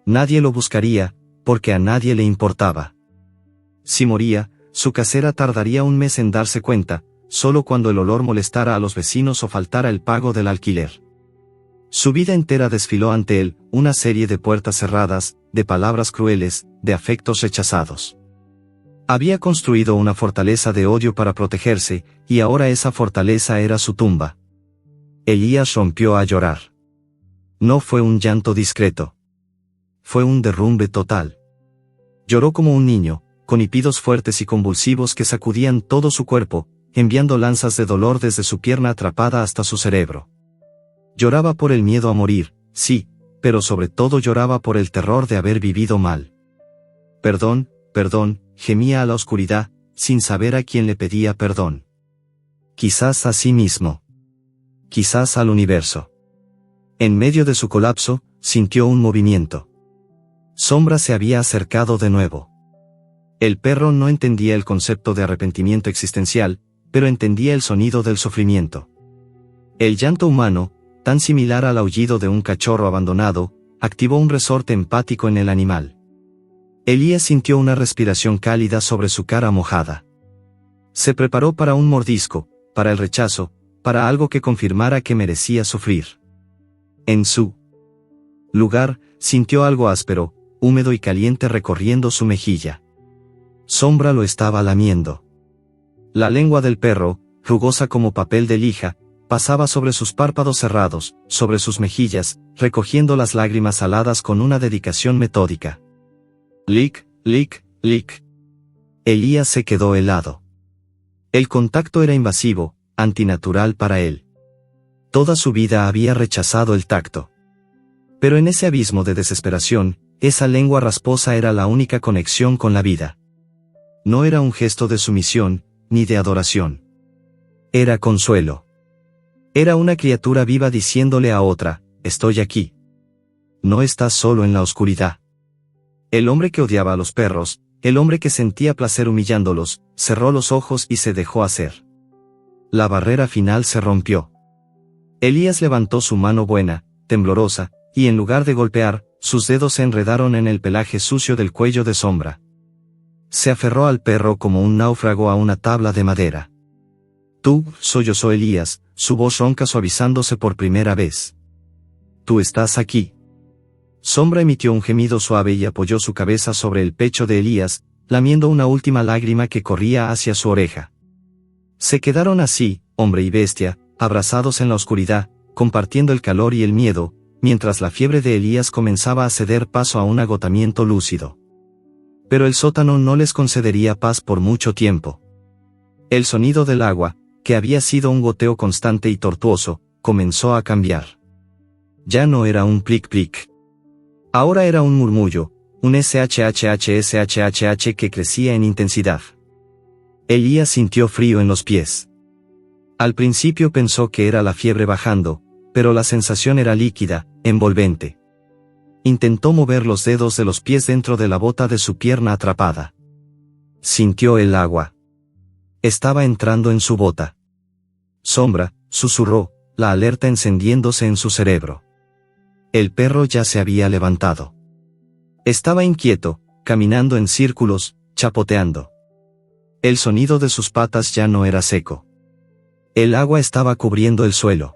Nadie lo buscaría, porque a nadie le importaba. Si moría, su casera tardaría un mes en darse cuenta, solo cuando el olor molestara a los vecinos o faltara el pago del alquiler. Su vida entera desfiló ante él, una serie de puertas cerradas, de palabras crueles, de afectos rechazados. Había construido una fortaleza de odio para protegerse, y ahora esa fortaleza era su tumba. Elías rompió a llorar. No fue un llanto discreto. fue un derrumbe total. Lloró como un niño, con hipidos fuertes y convulsivos que sacudían todo su cuerpo, enviando lanzas de dolor desde su pierna atrapada hasta su cerebro. Lloraba por el miedo a morir, sí, pero sobre todo lloraba por el terror de haber vivido mal. Perdón, perdón, gemía a la oscuridad, sin saber a quién le pedía perdón. Quizás a sí mismo. Quizás al universo. En medio de su colapso, sintió un movimiento. Sombra se había acercado de nuevo. El perro no entendía el concepto de arrepentimiento existencial, pero entendía el sonido del sufrimiento. El llanto humano, tan similar al aullido de un cachorro abandonado, activó un resorte empático en el animal. Elías sintió una respiración cálida sobre su cara mojada. Se preparó para un mordisco, para el rechazo, para algo que confirmara que merecía sufrir. En su lugar, sintió algo áspero, húmedo y caliente recorriendo su mejilla. Sombra lo estaba lamiendo. La lengua del perro, rugosa como papel de lija, pasaba sobre sus párpados cerrados, sobre sus mejillas, recogiendo las lágrimas saladas con una dedicación metódica. Lick, lick, lick. Elías se quedó helado. El contacto era invasivo, antinatural para él. Toda su vida había rechazado el tacto. Pero en ese abismo de desesperación, esa lengua rasposa era la única conexión con la vida. No era un gesto de sumisión, ni de adoración. Era consuelo. Era una criatura viva diciéndole a otra, estoy aquí. No estás solo en la oscuridad. El hombre que odiaba a los perros, el hombre que sentía placer humillándolos, cerró los ojos y se dejó hacer. La barrera final se rompió. Elías levantó su mano buena, temblorosa, y en lugar de golpear, sus dedos se enredaron en el pelaje sucio del cuello de Sombra. Se aferró al perro como un náufrago a una tabla de madera. Tú, sollozó Elías, su voz ronca suavizándose por primera vez. Tú estás aquí. Sombra emitió un gemido suave y apoyó su cabeza sobre el pecho de Elías, lamiendo una última lágrima que corría hacia su oreja. Se quedaron así, hombre y bestia, abrazados en la oscuridad, compartiendo el calor y el miedo, mientras la fiebre de Elías comenzaba a ceder paso a un agotamiento lúcido. Pero el sótano no les concedería paz por mucho tiempo. El sonido del agua, que había sido un goteo constante y tortuoso, comenzó a cambiar. Ya no era un plic-plic. Ahora era un murmullo, un shhhshhh que crecía en intensidad. Elías sintió frío en los pies. Al principio pensó que era la fiebre bajando, pero la sensación era líquida, envolvente. Intentó mover los dedos de los pies dentro de la bota de su pierna atrapada. Sintió el agua. Estaba entrando en su bota. Sombra, susurró, la alerta encendiéndose en su cerebro. El perro ya se había levantado. Estaba inquieto, caminando en círculos, chapoteando. El sonido de sus patas ya no era seco. El agua estaba cubriendo el suelo.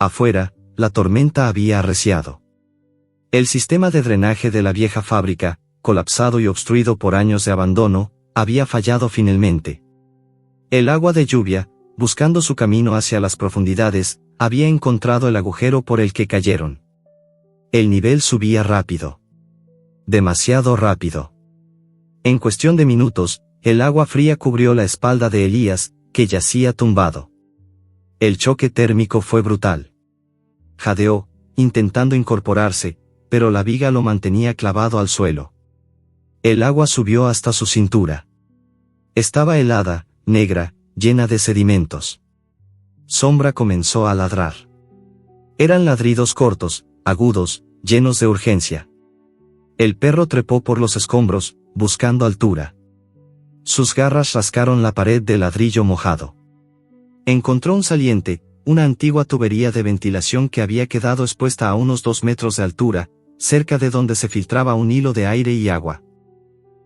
Afuera, la tormenta había arreciado. El sistema de drenaje de la vieja fábrica, colapsado y obstruido por años de abandono, había fallado finalmente. El agua de lluvia, buscando su camino hacia las profundidades, había encontrado el agujero por el que cayeron. El nivel subía rápido. Demasiado rápido. En cuestión de minutos, el agua fría cubrió la espalda de Elías, que yacía tumbado. El choque térmico fue brutal. Jadeó, intentando incorporarse, pero la viga lo mantenía clavado al suelo. El agua subió hasta su cintura. Estaba helada, negra, llena de sedimentos. Sombra comenzó a ladrar. Eran ladridos cortos, agudos, llenos de urgencia. El perro trepó por los escombros, buscando altura. Sus garras rascaron la pared de ladrillo mojado. Encontró un saliente, una antigua tubería de ventilación que había quedado expuesta a unos 2 metros de altura, cerca de donde se filtraba un hilo de aire y agua.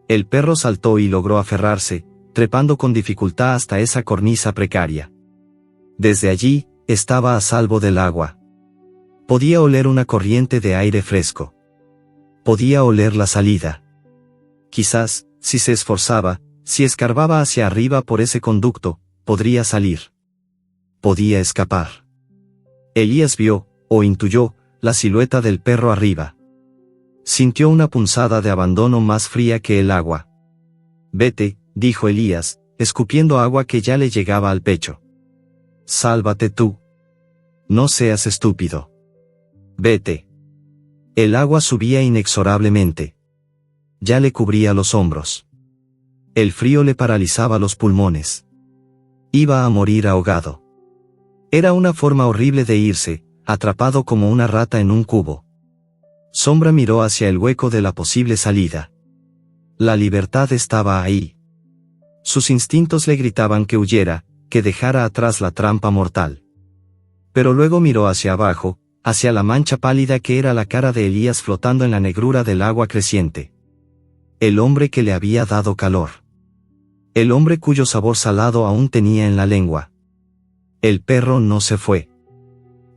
El perro saltó y logró aferrarse, trepando con dificultad hasta esa cornisa precaria. Desde allí, estaba a salvo del agua. Podía oler una corriente de aire fresco. Podía oler la salida. Quizás, si se esforzaba, si escarbaba hacia arriba por ese conducto, podría salir. Podía escapar. Elías vio, o intuyó, la silueta del perro arriba. Sintió una punzada de abandono más fría que el agua. Vete, dijo Elías, escupiendo agua que ya le llegaba al pecho. Sálvate tú. No seas estúpido. Vete. El agua subía inexorablemente. Ya le cubría los hombros. El frío le paralizaba los pulmones. Iba a morir ahogado. Era una forma horrible de irse, atrapado como una rata en un cubo. Sombra miró hacia el hueco de la posible salida. La libertad estaba ahí. Sus instintos le gritaban que huyera, que dejara atrás la trampa mortal. Pero luego miró hacia abajo, hacia la mancha pálida que era la cara de Elías flotando en la negrura del agua creciente. El hombre que le había dado calor. El hombre cuyo sabor salado aún tenía en la lengua. El perro no se fue.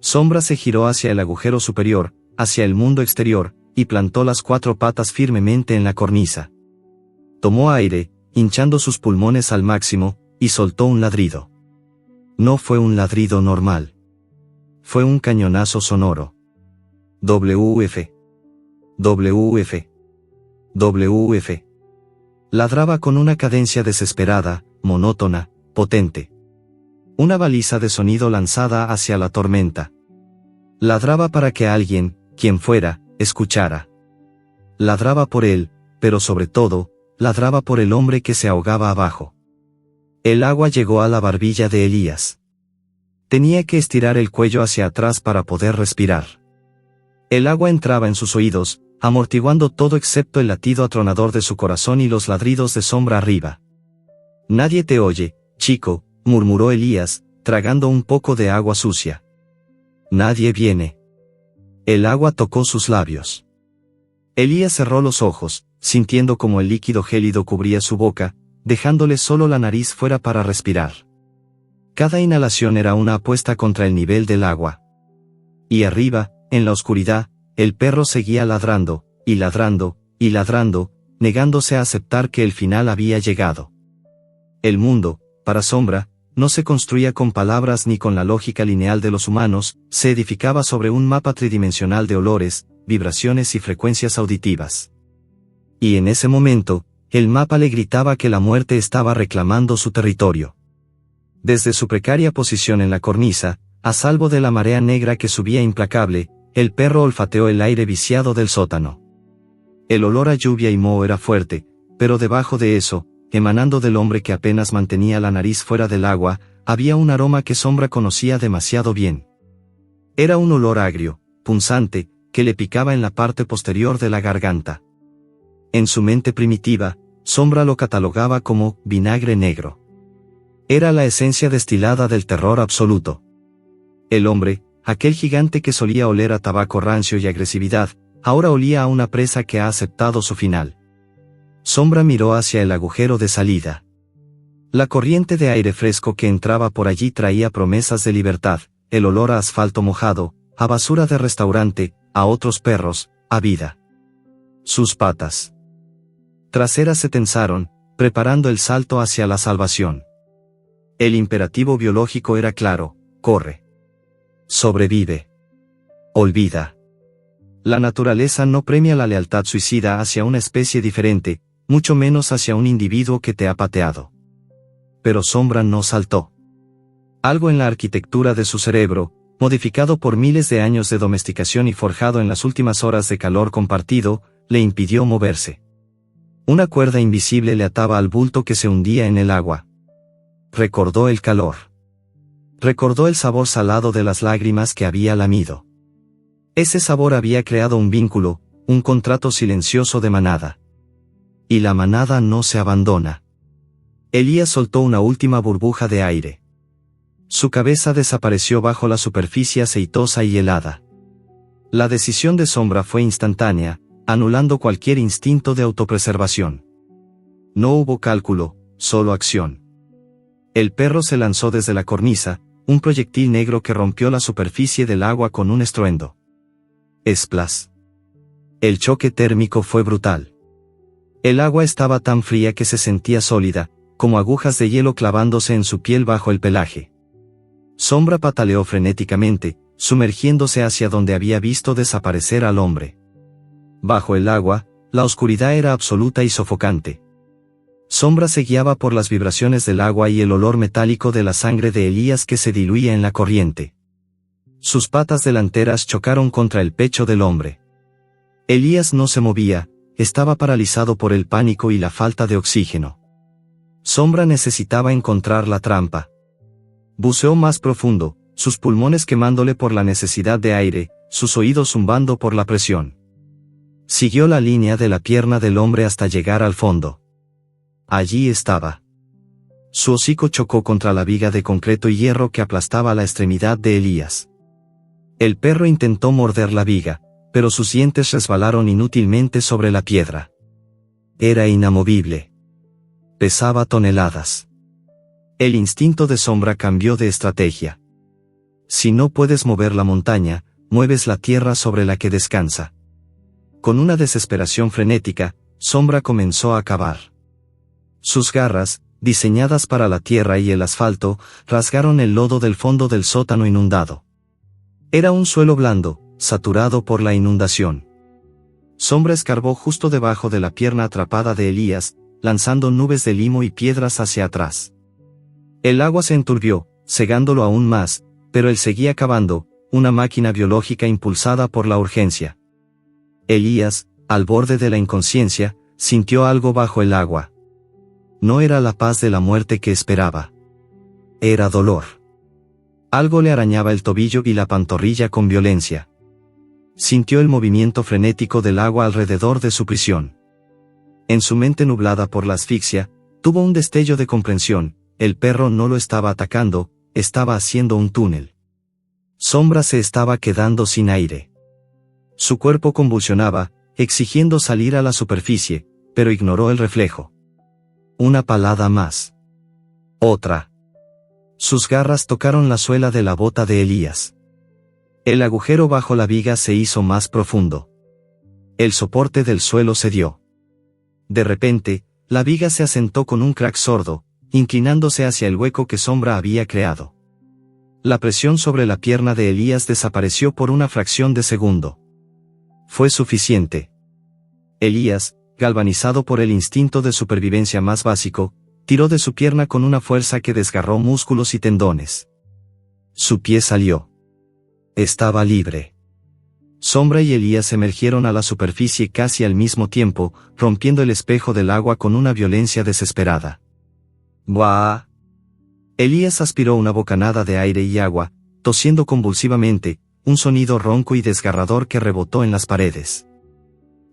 Sombra se giró hacia el agujero superior, hacia el mundo exterior, y plantó las 4 patas firmemente en la cornisa. Tomó aire, hinchando sus pulmones al máximo, y soltó un ladrido. No fue un ladrido normal. Fue un cañonazo sonoro. WF. WF. WF. Ladraba con una cadencia desesperada, monótona, potente. Una baliza de sonido lanzada hacia la tormenta. Ladraba para que alguien, quien fuera, escuchara. Ladraba por él, pero sobre todo, ladraba por el hombre que se ahogaba abajo. El agua llegó a la barbilla de Elías. Tenía que estirar el cuello hacia atrás para poder respirar. El agua entraba en sus oídos, amortiguando todo excepto el latido atronador de su corazón y los ladridos de Sombra arriba. Nadie te oye, chico, murmuró Elías, tragando un poco de agua sucia. Nadie viene. El agua tocó sus labios. Elías cerró los ojos, sintiendo como el líquido gélido cubría su boca, dejándole solo la nariz fuera para respirar. Cada inhalación era una apuesta contra el nivel del agua. Y arriba, en la oscuridad, el perro seguía ladrando, y ladrando, y ladrando, negándose a aceptar que el final había llegado. El mundo, para Sombra, no se construía con palabras ni con la lógica lineal de los humanos, se edificaba sobre un mapa tridimensional de olores, vibraciones y frecuencias auditivas. Y en ese momento, el mapa le gritaba que la muerte estaba reclamando su territorio. Desde su precaria posición en la cornisa, a salvo de la marea negra que subía implacable, el perro olfateó el aire viciado del sótano. El olor a lluvia y moho era fuerte, pero debajo de eso, emanando del hombre que apenas mantenía la nariz fuera del agua, había un aroma que Sombra conocía demasiado bien. Era un olor agrio, punzante, que le picaba en la parte posterior de la garganta. En su mente primitiva, Sombra lo catalogaba como vinagre negro. Era la esencia destilada del terror absoluto. El hombre, aquel gigante que solía oler a tabaco rancio y agresividad, ahora olía a una presa que ha aceptado su final. Sombra miró hacia el agujero de salida. La corriente de aire fresco que entraba por allí traía promesas de libertad, el olor a asfalto mojado, a basura de restaurante, a otros perros, a vida. Sus patas traseras se tensaron, preparando el salto hacia la salvación. El imperativo biológico era claro: corre. Sobrevive. Olvida. La naturaleza no premia la lealtad suicida hacia una especie diferente, mucho menos hacia un individuo que te ha pateado. Pero Sombra no saltó. Algo en la arquitectura de su cerebro, modificado por miles de años de domesticación y forjado en las últimas horas de calor compartido, le impidió moverse. Una cuerda invisible le ataba al bulto que se hundía en el agua. Recordó el calor. Recordó el sabor salado de las lágrimas que había lamido. Ese sabor había creado un vínculo, un contrato silencioso de manada. Y la manada no se abandona. Elías soltó una última burbuja de aire. Su cabeza desapareció bajo la superficie aceitosa y helada. La decisión de Sombra fue instantánea, anulando cualquier instinto de autopreservación. No hubo cálculo, solo acción. El perro se lanzó desde la cornisa, un proyectil negro que rompió la superficie del agua con un estruendo. Splash. El choque térmico fue brutal. El agua estaba tan fría que se sentía sólida, como agujas de hielo clavándose en su piel bajo el pelaje. Sombra pataleó frenéticamente, sumergiéndose hacia donde había visto desaparecer al hombre. Bajo el agua, la oscuridad era absoluta y sofocante. Sombra se guiaba por las vibraciones del agua y el olor metálico de la sangre de Elías que se diluía en la corriente. Sus patas delanteras chocaron contra el pecho del hombre. Elías no se movía, estaba paralizado por el pánico y la falta de oxígeno. Sombra necesitaba encontrar la trampa. Buceó más profundo, sus pulmones quemándole por la necesidad de aire, sus oídos zumbando por la presión. Siguió la línea de la pierna del hombre hasta llegar al fondo. Allí estaba. Su hocico chocó contra la viga de concreto y hierro que aplastaba la extremidad de Elías. El perro intentó morder la viga, pero sus dientes resbalaron inútilmente sobre la piedra. Era inamovible. Pesaba toneladas. El instinto de Sombra cambió de estrategia. Si no puedes mover la montaña, mueves la tierra sobre la que descansa. Con una desesperación frenética, Sombra comenzó a cavar. Sus garras, diseñadas para la tierra y el asfalto, rasgaron el lodo del fondo del sótano inundado. Era un suelo blando, saturado por la inundación. Sombra escarbó justo debajo de la pierna atrapada de Elías, lanzando nubes de limo y piedras hacia atrás. El agua se enturbió, cegándolo aún más, pero él seguía cavando, una máquina biológica impulsada por la urgencia. Elías, al borde de la inconsciencia, sintió algo bajo el agua. No era la paz de la muerte que esperaba. Era dolor. Algo le arañaba el tobillo y la pantorrilla con violencia. Sintió el movimiento frenético del agua alrededor de su prisión. En su mente nublada por la asfixia, tuvo un destello de comprensión: el perro no lo estaba atacando, estaba haciendo un túnel. Sombra se estaba quedando sin aire. Su cuerpo convulsionaba, exigiendo salir a la superficie, pero ignoró el reflejo. Una palada más. Otra. Sus garras tocaron la suela de la bota de Elías. El agujero bajo la viga se hizo más profundo. El soporte del suelo cedió. De repente, la viga se asentó con un crack sordo, inclinándose hacia el hueco que Sombra había creado. La presión sobre la pierna de Elías desapareció por una fracción de segundo. Fue suficiente. Elías, galvanizado por el instinto de supervivencia más básico, tiró de su pierna con una fuerza que desgarró músculos y tendones. Su pie salió. Estaba libre. Sombra y Elías emergieron a la superficie casi al mismo tiempo, rompiendo el espejo del agua con una violencia desesperada. ¡Buah! Elías aspiró una bocanada de aire y agua, tosiendo convulsivamente, un sonido ronco y desgarrador que rebotó en las paredes.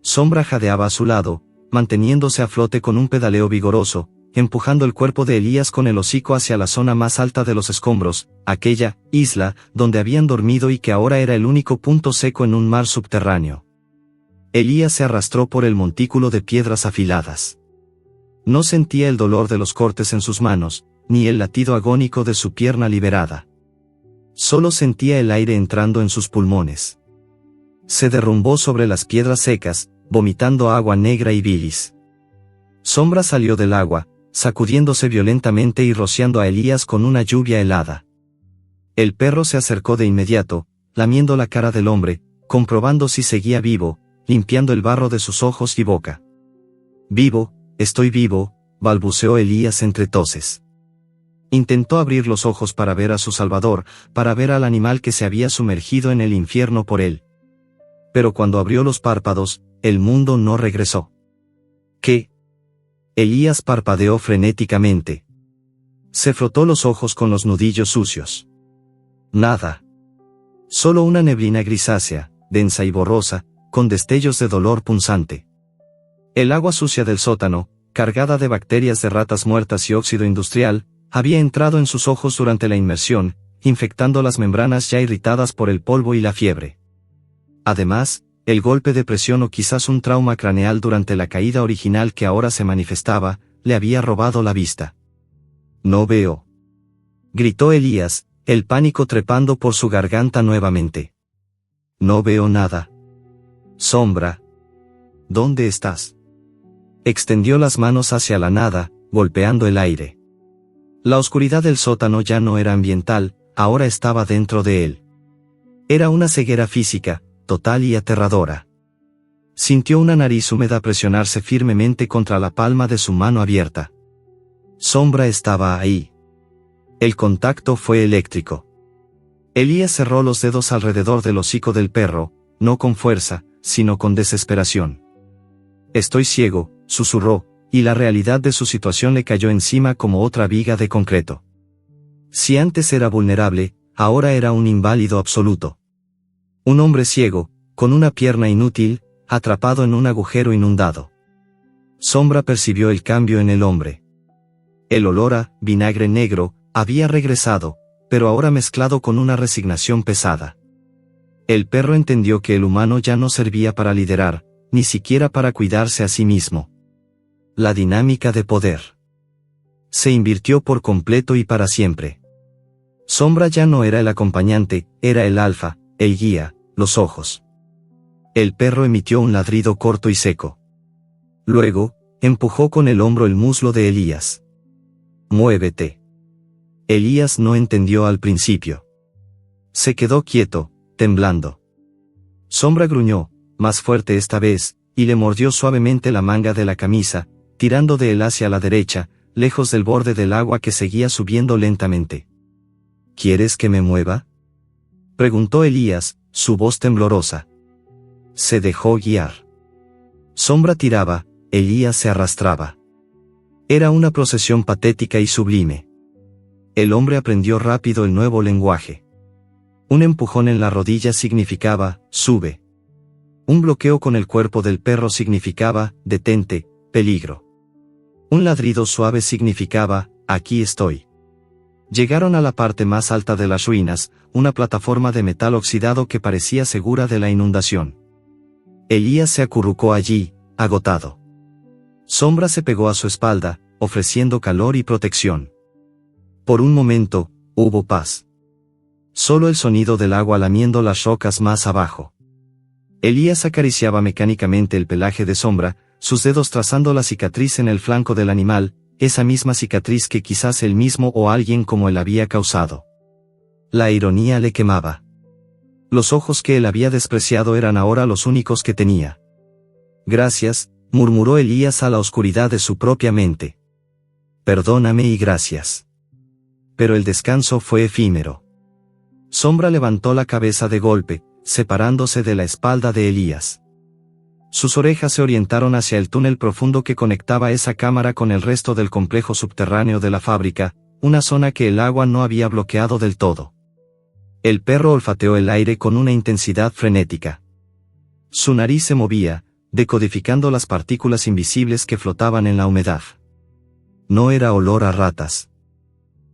Sombra jadeaba a su lado, manteniéndose a flote con un pedaleo vigoroso, empujando el cuerpo de Elías con el hocico hacia la zona más alta de los escombros, aquella isla donde habían dormido y que ahora era el único punto seco en un mar subterráneo. Elías se arrastró por el montículo de piedras afiladas. No sentía el dolor de los cortes en sus manos, ni el latido agónico de su pierna liberada. Solo sentía el aire entrando en sus pulmones. Se derrumbó sobre las piedras secas, vomitando agua negra y bilis. Sombra salió del agua, sacudiéndose violentamente y rociando a Elías con una lluvia helada. El perro se acercó de inmediato, lamiendo la cara del hombre, comprobando si seguía vivo, limpiando el barro de sus ojos y boca. «Vivo, estoy vivo», balbuceó Elías entre toses. Intentó abrir los ojos para ver a su salvador, para ver al animal que se había sumergido en el infierno por él. Pero cuando abrió los párpados, el mundo no regresó. ¿Qué? Elías parpadeó frenéticamente. Se frotó los ojos con los nudillos sucios. Nada. Solo una neblina grisácea, densa y borrosa, con destellos de dolor punzante. El agua sucia del sótano, cargada de bacterias de ratas muertas y óxido industrial, había entrado en sus ojos durante la inmersión, infectando las membranas ya irritadas por el polvo y la fiebre. Además, el golpe de presión o quizás un trauma craneal durante la caída original que ahora se manifestaba, le había robado la vista. «No veo», gritó Elías, el pánico trepando por su garganta nuevamente. «No veo nada. Sombra. ¿Dónde estás?» Extendió las manos hacia la nada, golpeando el aire. La oscuridad del sótano ya no era ambiental, ahora estaba dentro de él. Era una ceguera física, total y aterradora. Sintió una nariz húmeda presionarse firmemente contra la palma de su mano abierta. Sombra estaba ahí. El contacto fue eléctrico. Elías cerró los dedos alrededor del hocico del perro, no con fuerza, sino con desesperación. «Estoy ciego», susurró, y la realidad de su situación le cayó encima como otra viga de concreto. Si antes era vulnerable, ahora era un inválido absoluto. Un hombre ciego, con una pierna inútil, atrapado en un agujero inundado. Sombra percibió el cambio en el hombre. El olor a vinagre negro había regresado, pero ahora mezclado con una resignación pesada. El perro entendió que el humano ya no servía para liderar, ni siquiera para cuidarse a sí mismo. La dinámica de poder se invirtió por completo y para siempre. Sombra ya no era el acompañante, era el alfa, el guía, los ojos. El perro emitió un ladrido corto y seco. Luego, empujó con el hombro el muslo de Elías. «Muévete». Elías no entendió al principio. Se quedó quieto, temblando. Sombra gruñó, más fuerte esta vez, y le mordió suavemente la manga de la camisa, tirando de él hacia la derecha, lejos del borde del agua que seguía subiendo lentamente. «¿Quieres que me mueva?», preguntó Elías, su voz temblorosa. Se dejó guiar. Sombra tiraba, Elías se arrastraba. Era una procesión patética y sublime. El hombre aprendió rápido el nuevo lenguaje. Un empujón en la rodilla significaba, sube. Un bloqueo con el cuerpo del perro significaba, detente, peligro. Un ladrido suave significaba, aquí estoy. Llegaron a la parte más alta de las ruinas, una plataforma de metal oxidado que parecía segura de la inundación. Elías se acurrucó allí, agotado. Sombra se pegó a su espalda, ofreciendo calor y protección. Por un momento, hubo paz. Solo el sonido del agua lamiendo las rocas más abajo. Elías acariciaba mecánicamente el pelaje de Sombra, sus dedos trazando la cicatriz en el flanco del animal, esa misma cicatriz que quizás él mismo o alguien como él había causado. La ironía le quemaba. Los ojos que él había despreciado eran ahora los únicos que tenía. «Gracias», murmuró Elías a la oscuridad de su propia mente. «Perdóname y gracias». Pero el descanso fue efímero. Sombra levantó la cabeza de golpe, separándose de la espalda de Elías. Sus orejas se orientaron hacia el túnel profundo que conectaba esa cámara con el resto del complejo subterráneo de la fábrica, una zona que el agua no había bloqueado del todo. El perro olfateó el aire con una intensidad frenética. Su nariz se movía, decodificando las partículas invisibles que flotaban en la humedad. No era olor a ratas.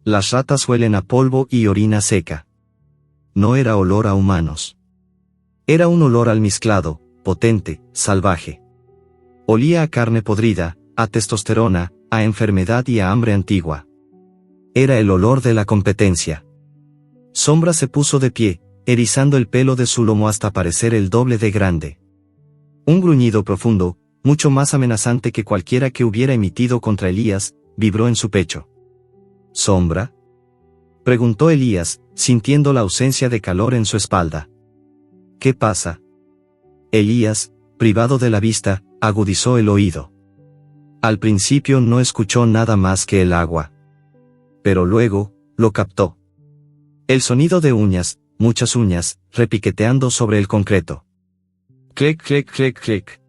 Las ratas huelen a polvo y orina seca. No era olor a humanos. Era un olor almizclado, potente, salvaje. Olía a carne podrida, a testosterona, a enfermedad y a hambre antigua. Era el olor de la competencia. Sombra se puso de pie, erizando el pelo de su lomo hasta parecer el doble de grande. Un gruñido profundo, mucho más amenazante que cualquiera que hubiera emitido contra Elías, vibró en su pecho. «¿Sombra?», preguntó Elías, sintiendo la ausencia de calor en su espalda. «¿Qué pasa?». Elías, privado de la vista, agudizó el oído. Al principio no escuchó nada más que el agua. Pero luego, lo captó. El sonido de uñas, muchas uñas, repiqueteando sobre el concreto. Clic, clic, clic, clic.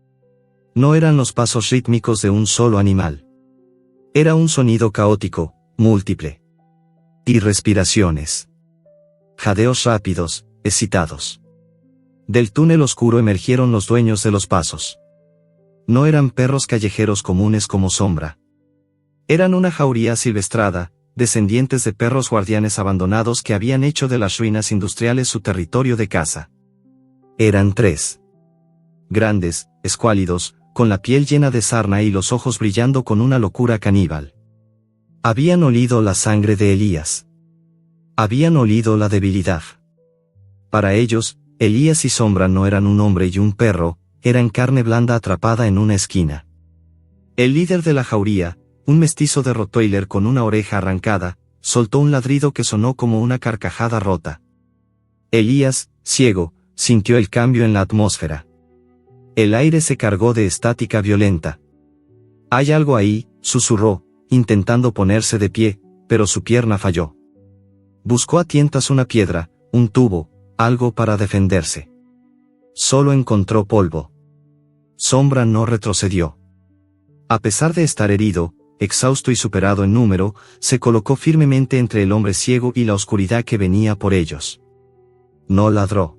No eran los pasos rítmicos de un solo animal. Era un sonido caótico, múltiple. Y respiraciones. Jadeos rápidos, excitados. Del túnel oscuro emergieron los dueños de los pasos. No eran perros callejeros comunes como Sombra. Eran una jauría silvestrada, descendientes de perros guardianes abandonados que habían hecho de las ruinas industriales su territorio de caza. Eran 3. Grandes, escuálidos, con la piel llena de sarna y los ojos brillando con una locura caníbal. Habían olido la sangre de Elías. Habían olido la debilidad. Para ellos, Elías y Sombra no eran un hombre y un perro, eran carne blanda atrapada en una esquina. El líder de la jauría, un mestizo de Rottweiler con una oreja arrancada, soltó un ladrido que sonó como una carcajada rota. Elías, ciego, sintió el cambio en la atmósfera. El aire se cargó de estática violenta. «Hay algo ahí», susurró, intentando ponerse de pie, pero su pierna falló. Buscó a tientas una piedra, un tubo, algo para defenderse. Solo encontró polvo. Sombra no retrocedió. A pesar de estar herido, exhausto y superado en número, se colocó firmemente entre el hombre ciego y la oscuridad que venía por ellos. No ladró.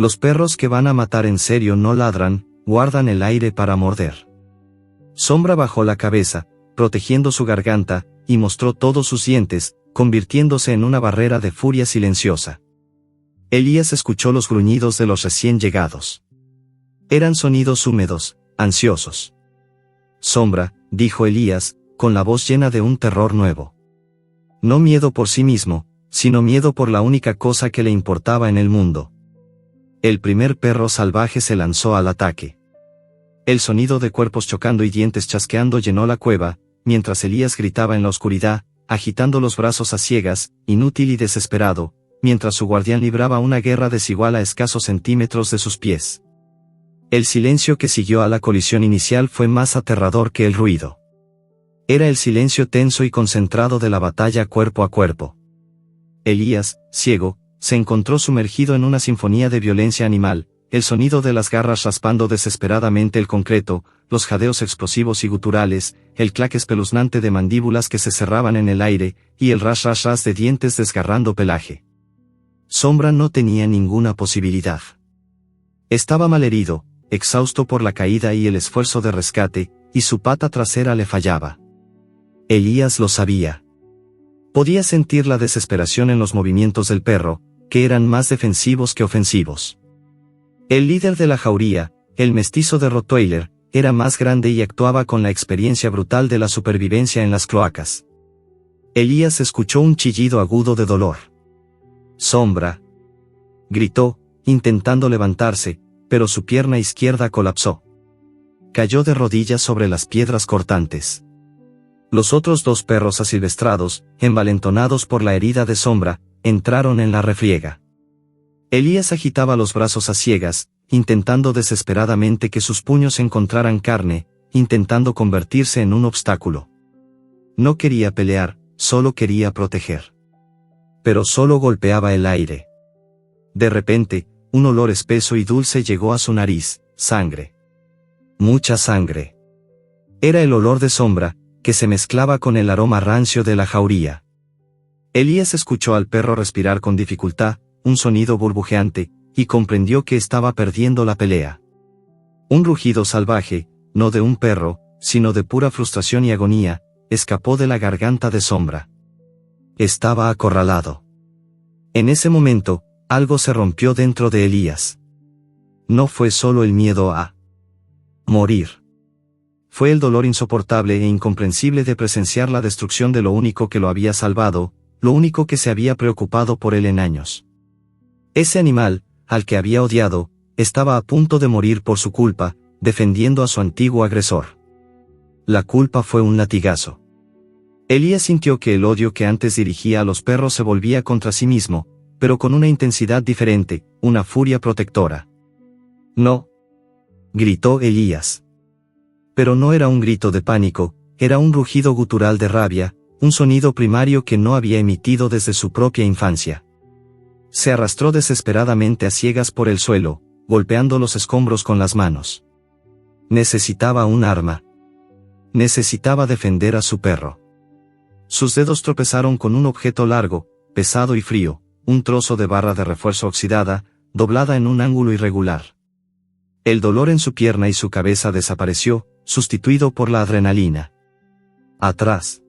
Los perros que van a matar en serio no ladran, guardan el aire para morder. Sombra bajó la cabeza, protegiendo su garganta, y mostró todos sus dientes, convirtiéndose en una barrera de furia silenciosa. Elías escuchó los gruñidos de los recién llegados. Eran sonidos húmedos, ansiosos. «Sombra», dijo Elías, con la voz llena de un terror nuevo. No miedo por sí mismo, sino miedo por la única cosa que le importaba en el mundo. El primer perro salvaje se lanzó al ataque. El sonido de cuerpos chocando y dientes chasqueando llenó la cueva, mientras Elías gritaba en la oscuridad, agitando los brazos a ciegas, inútil y desesperado, mientras su guardián libraba una guerra desigual a escasos centímetros de sus pies. El silencio que siguió a la colisión inicial fue más aterrador que el ruido. Era el silencio tenso y concentrado de la batalla cuerpo a cuerpo. Elías, ciego, se encontró sumergido en una sinfonía de violencia animal, el sonido de las garras raspando desesperadamente el concreto, los jadeos explosivos y guturales, el claque espeluznante de mandíbulas que se cerraban en el aire, y el ras de dientes desgarrando pelaje. Sombra no tenía ninguna posibilidad. Estaba malherido, exhausto por la caída y el esfuerzo de rescate, y su pata trasera le fallaba. Elías lo sabía. Podía sentir la desesperación en los movimientos del perro, que eran más defensivos que ofensivos. El líder de la jauría, el mestizo de Rottweiler, era más grande y actuaba con la experiencia brutal de la supervivencia en las cloacas. Elías escuchó un chillido agudo de dolor. «Sombra», gritó, intentando levantarse, pero su pierna izquierda colapsó. Cayó de rodillas sobre las piedras cortantes. Los otros dos perros asilvestrados, envalentonados por la herida de Sombra, entraron en la refriega. Elías agitaba los brazos a ciegas, intentando desesperadamente que sus puños encontraran carne, intentando convertirse en un obstáculo. No quería pelear, solo quería proteger. Pero solo golpeaba el aire. De repente, un olor espeso y dulce llegó a su nariz: sangre. Mucha sangre. Era el olor de Sombra, que se mezclaba con el aroma rancio de la jauría. Elías escuchó al perro respirar con dificultad, un sonido burbujeante, y comprendió que estaba perdiendo la pelea. Un rugido salvaje, no de un perro, sino de pura frustración y agonía, escapó de la garganta de Sombra. Estaba acorralado. En ese momento, algo se rompió dentro de Elías. No fue solo el miedo a morir. Fue el dolor insoportable e incomprensible de presenciar la destrucción de lo único que lo había salvado, lo único que se había preocupado por él en años. Ese animal, al que había odiado, estaba a punto de morir por su culpa, defendiendo a su antiguo agresor. La culpa fue un latigazo. Elías sintió que el odio que antes dirigía a los perros se volvía contra sí mismo, pero con una intensidad diferente, una furia protectora. «No», gritó Elías. Pero no era un grito de pánico, era un rugido gutural de rabia, un sonido primario que no había emitido desde su propia infancia. Se arrastró desesperadamente a ciegas por el suelo, golpeando los escombros con las manos. Necesitaba un arma. Necesitaba defender a su perro. Sus dedos tropezaron con un objeto largo, pesado y frío, un trozo de barra de refuerzo oxidada, doblada en un ángulo irregular. El dolor en su pierna y su cabeza desapareció, sustituido por la adrenalina. «Atrás»,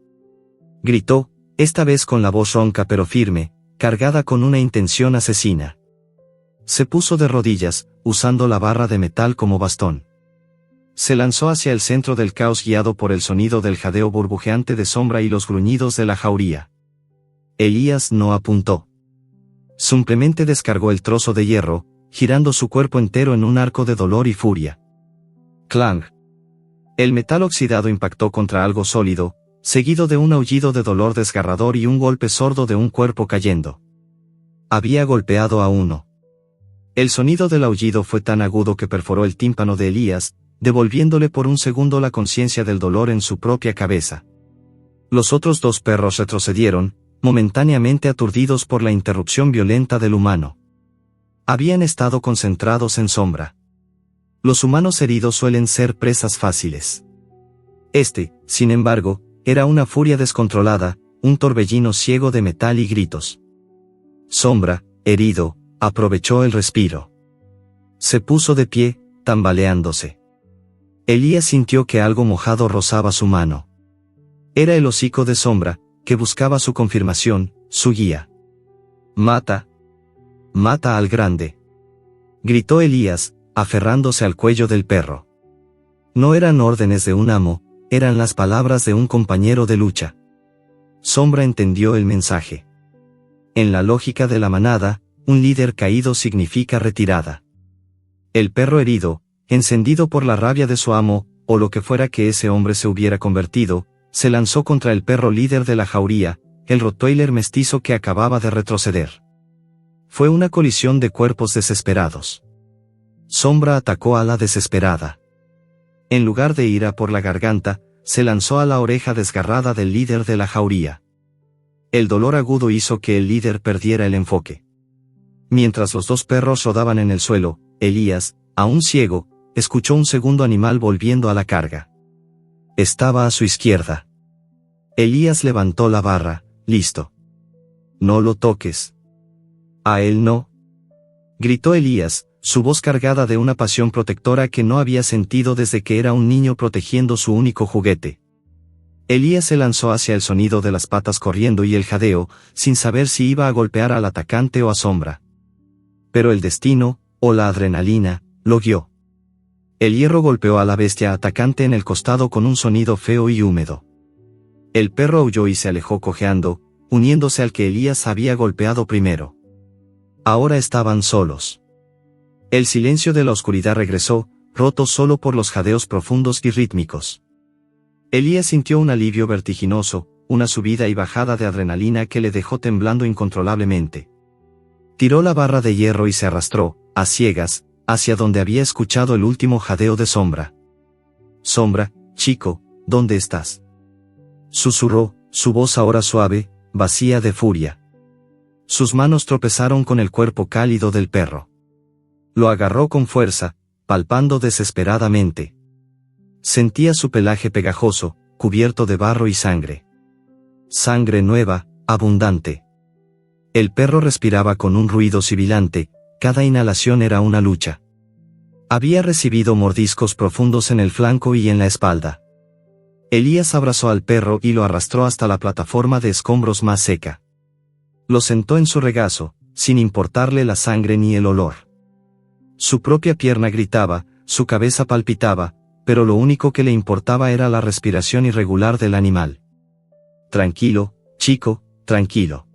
gritó, esta vez con la voz ronca pero firme, cargada con una intención asesina. Se puso de rodillas, usando la barra de metal como bastón. Se lanzó hacia el centro del caos guiado por el sonido del jadeo burbujeante de Sombra y los gruñidos de la jauría. Elías no apuntó. Simplemente descargó el trozo de hierro, girando su cuerpo entero en un arco de dolor y furia. Clang. El metal oxidado impactó contra algo sólido, seguido de un aullido de dolor desgarrador y un golpe sordo de un cuerpo cayendo. Había golpeado a uno. El sonido del aullido fue tan agudo que perforó el tímpano de Elías, devolviéndole por un segundo la conciencia del dolor en su propia cabeza. Los otros dos perros retrocedieron, momentáneamente aturdidos por la interrupción violenta del humano. Habían estado concentrados en Sombra. Los humanos heridos suelen ser presas fáciles. Este, sin embargo, era una furia descontrolada, un torbellino ciego de metal y gritos. Sombra, herido, aprovechó el respiro. Se puso de pie, tambaleándose. Elías sintió que algo mojado rozaba su mano. Era el hocico de Sombra, que buscaba su confirmación, su guía. «Mata. Mata al grande», gritó Elías, aferrándose al cuello del perro. No eran órdenes de un amo, eran las palabras de un compañero de lucha. Sombra entendió el mensaje. En la lógica de la manada, un líder caído significa retirada. El perro herido, encendido por la rabia de su amo, o lo que fuera que ese hombre se hubiera convertido, se lanzó contra el perro líder de la jauría, el rottweiler mestizo que acababa de retroceder. Fue una colisión de cuerpos desesperados. Sombra atacó a la desesperada. En lugar de ir a por la garganta, se lanzó a la oreja desgarrada del líder de la jauría. El dolor agudo hizo que el líder perdiera el enfoque. Mientras los dos perros rodaban en el suelo, Elías, aún ciego, escuchó un segundo animal volviendo a la carga. Estaba a su izquierda. Elías levantó la barra, listo. «No lo toques». «A él no», gritó Elías, su voz cargada de una pasión protectora que no había sentido desde que era un niño protegiendo su único juguete. Elías se lanzó hacia el sonido de las patas corriendo y el jadeo, sin saber si iba a golpear al atacante o a Sombra. Pero el destino, o la adrenalina, lo guió. El hierro golpeó a la bestia atacante en el costado con un sonido feo y húmedo. El perro aulló y se alejó cojeando, uniéndose al que Elías había golpeado primero. Ahora estaban solos. El silencio de la oscuridad regresó, roto solo por los jadeos profundos y rítmicos. Elías sintió un alivio vertiginoso, una subida y bajada de adrenalina que le dejó temblando incontrolablemente. Tiró la barra de hierro y se arrastró, a ciegas, hacia donde había escuchado el último jadeo de Sombra. «Sombra, chico, ¿dónde estás?», susurró, su voz ahora suave, vacía de furia. Sus manos tropezaron con el cuerpo cálido del perro. Lo agarró con fuerza, palpando desesperadamente. Sentía su pelaje pegajoso, cubierto de barro y sangre. Sangre nueva, abundante. El perro respiraba con un ruido sibilante, cada inhalación era una lucha. Había recibido mordiscos profundos en el flanco y en la espalda. Elías abrazó al perro y lo arrastró hasta la plataforma de escombros más seca. Lo sentó en su regazo, sin importarle la sangre ni el olor. Su propia pierna gritaba, su cabeza palpitaba, pero lo único que le importaba era la respiración irregular del animal. «Tranquilo, chico, tranquilo.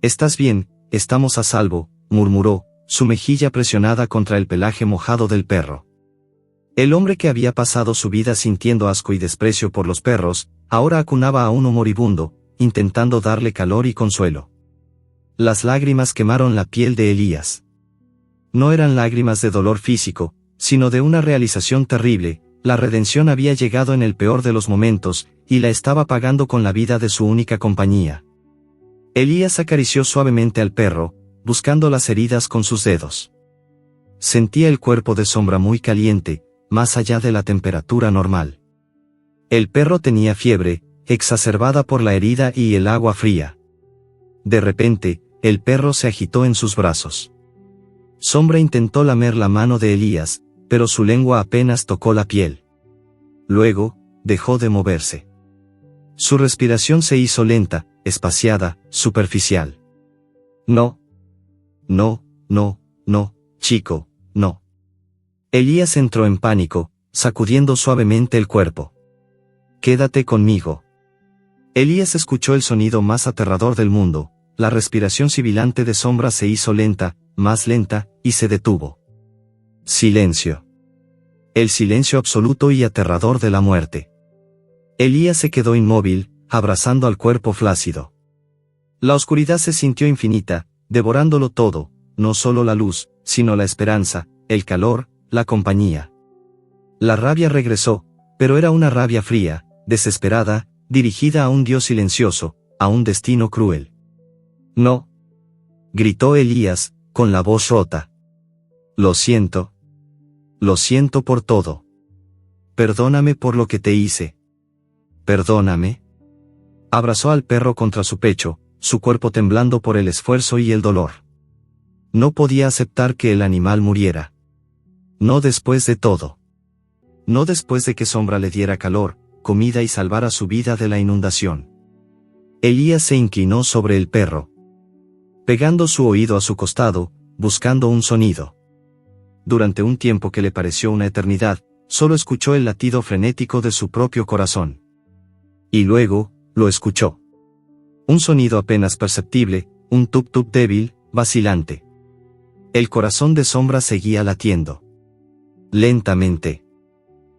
Estás bien, estamos a salvo», murmuró, su mejilla presionada contra el pelaje mojado del perro. El hombre que había pasado su vida sintiendo asco y desprecio por los perros, ahora acunaba a uno moribundo, intentando darle calor y consuelo. Las lágrimas quemaron la piel de Elías. No eran lágrimas de dolor físico, sino de una realización terrible. La redención había llegado en el peor de los momentos, y la estaba pagando con la vida de su única compañía. Elías acarició suavemente al perro, buscando las heridas con sus dedos. Sentía el cuerpo de Sombra muy caliente, más allá de la temperatura normal. El perro tenía fiebre, exacerbada por la herida y el agua fría. De repente, el perro se agitó en sus brazos. Sombra intentó lamer la mano de Elías, pero su lengua apenas tocó la piel. Luego, dejó de moverse. Su respiración se hizo lenta, espaciada, superficial. «No. No, no, no, chico, no». Elías entró en pánico, sacudiendo suavemente el cuerpo. «Quédate conmigo». Elías escuchó el sonido más aterrador del mundo, la respiración sibilante de Sombra se hizo lenta, más lenta, y se detuvo. Silencio. El silencio absoluto y aterrador de la muerte. Elías se quedó inmóvil, abrazando al cuerpo flácido. La oscuridad se sintió infinita, devorándolo todo, no solo la luz, sino la esperanza, el calor, la compañía. La rabia regresó, pero era una rabia fría, desesperada, dirigida a un Dios silencioso, a un destino cruel. No, gritó Elías, con la voz rota. Lo siento por todo. Perdóname por lo que te hice. Perdóname. Abrazó al perro contra su pecho, su cuerpo temblando por el esfuerzo y el dolor. No podía aceptar que el animal muriera. No después de todo. No después de que Sombra le diera calor, comida y salvara su vida de la inundación. Elías se inclinó sobre el perro, pegando su oído a su costado, buscando un sonido. Durante un tiempo que le pareció una eternidad, solo escuchó el latido frenético de su propio corazón. Y luego, lo escuchó. Un sonido apenas perceptible, un tup-tup débil, vacilante. El corazón de Sombra seguía latiendo. Lentamente.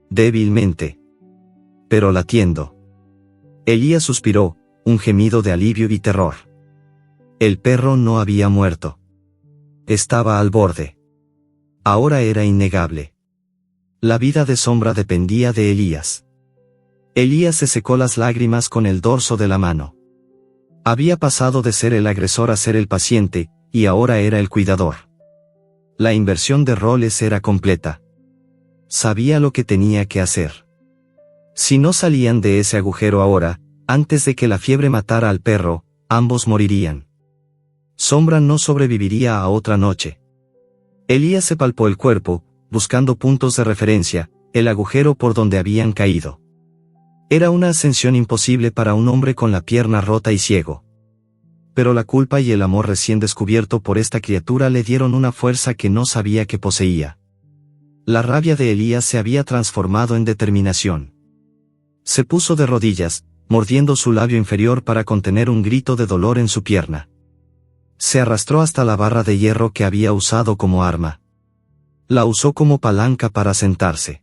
Débilmente. Pero latiendo. Elías suspiró, un gemido de alivio y terror. El perro no había muerto. Estaba al borde. Ahora era innegable. La vida de Sombra dependía de Elías. Elías se secó las lágrimas con el dorso de la mano. Había pasado de ser el agresor a ser el paciente, y ahora era el cuidador. La inversión de roles era completa. Sabía lo que tenía que hacer. Si no salían de ese agujero ahora, antes de que la fiebre matara al perro, ambos morirían. Sombra no sobreviviría a otra noche. Elías se palpó el cuerpo, buscando puntos de referencia, el agujero por donde habían caído. Era una ascensión imposible para un hombre con la pierna rota y ciego. Pero la culpa y el amor recién descubierto por esta criatura le dieron una fuerza que no sabía que poseía. La rabia de Elías se había transformado en determinación. Se puso de rodillas, mordiendo su labio inferior para contener un grito de dolor en su pierna. Se arrastró hasta la barra de hierro que había usado como arma. La usó como palanca para sentarse.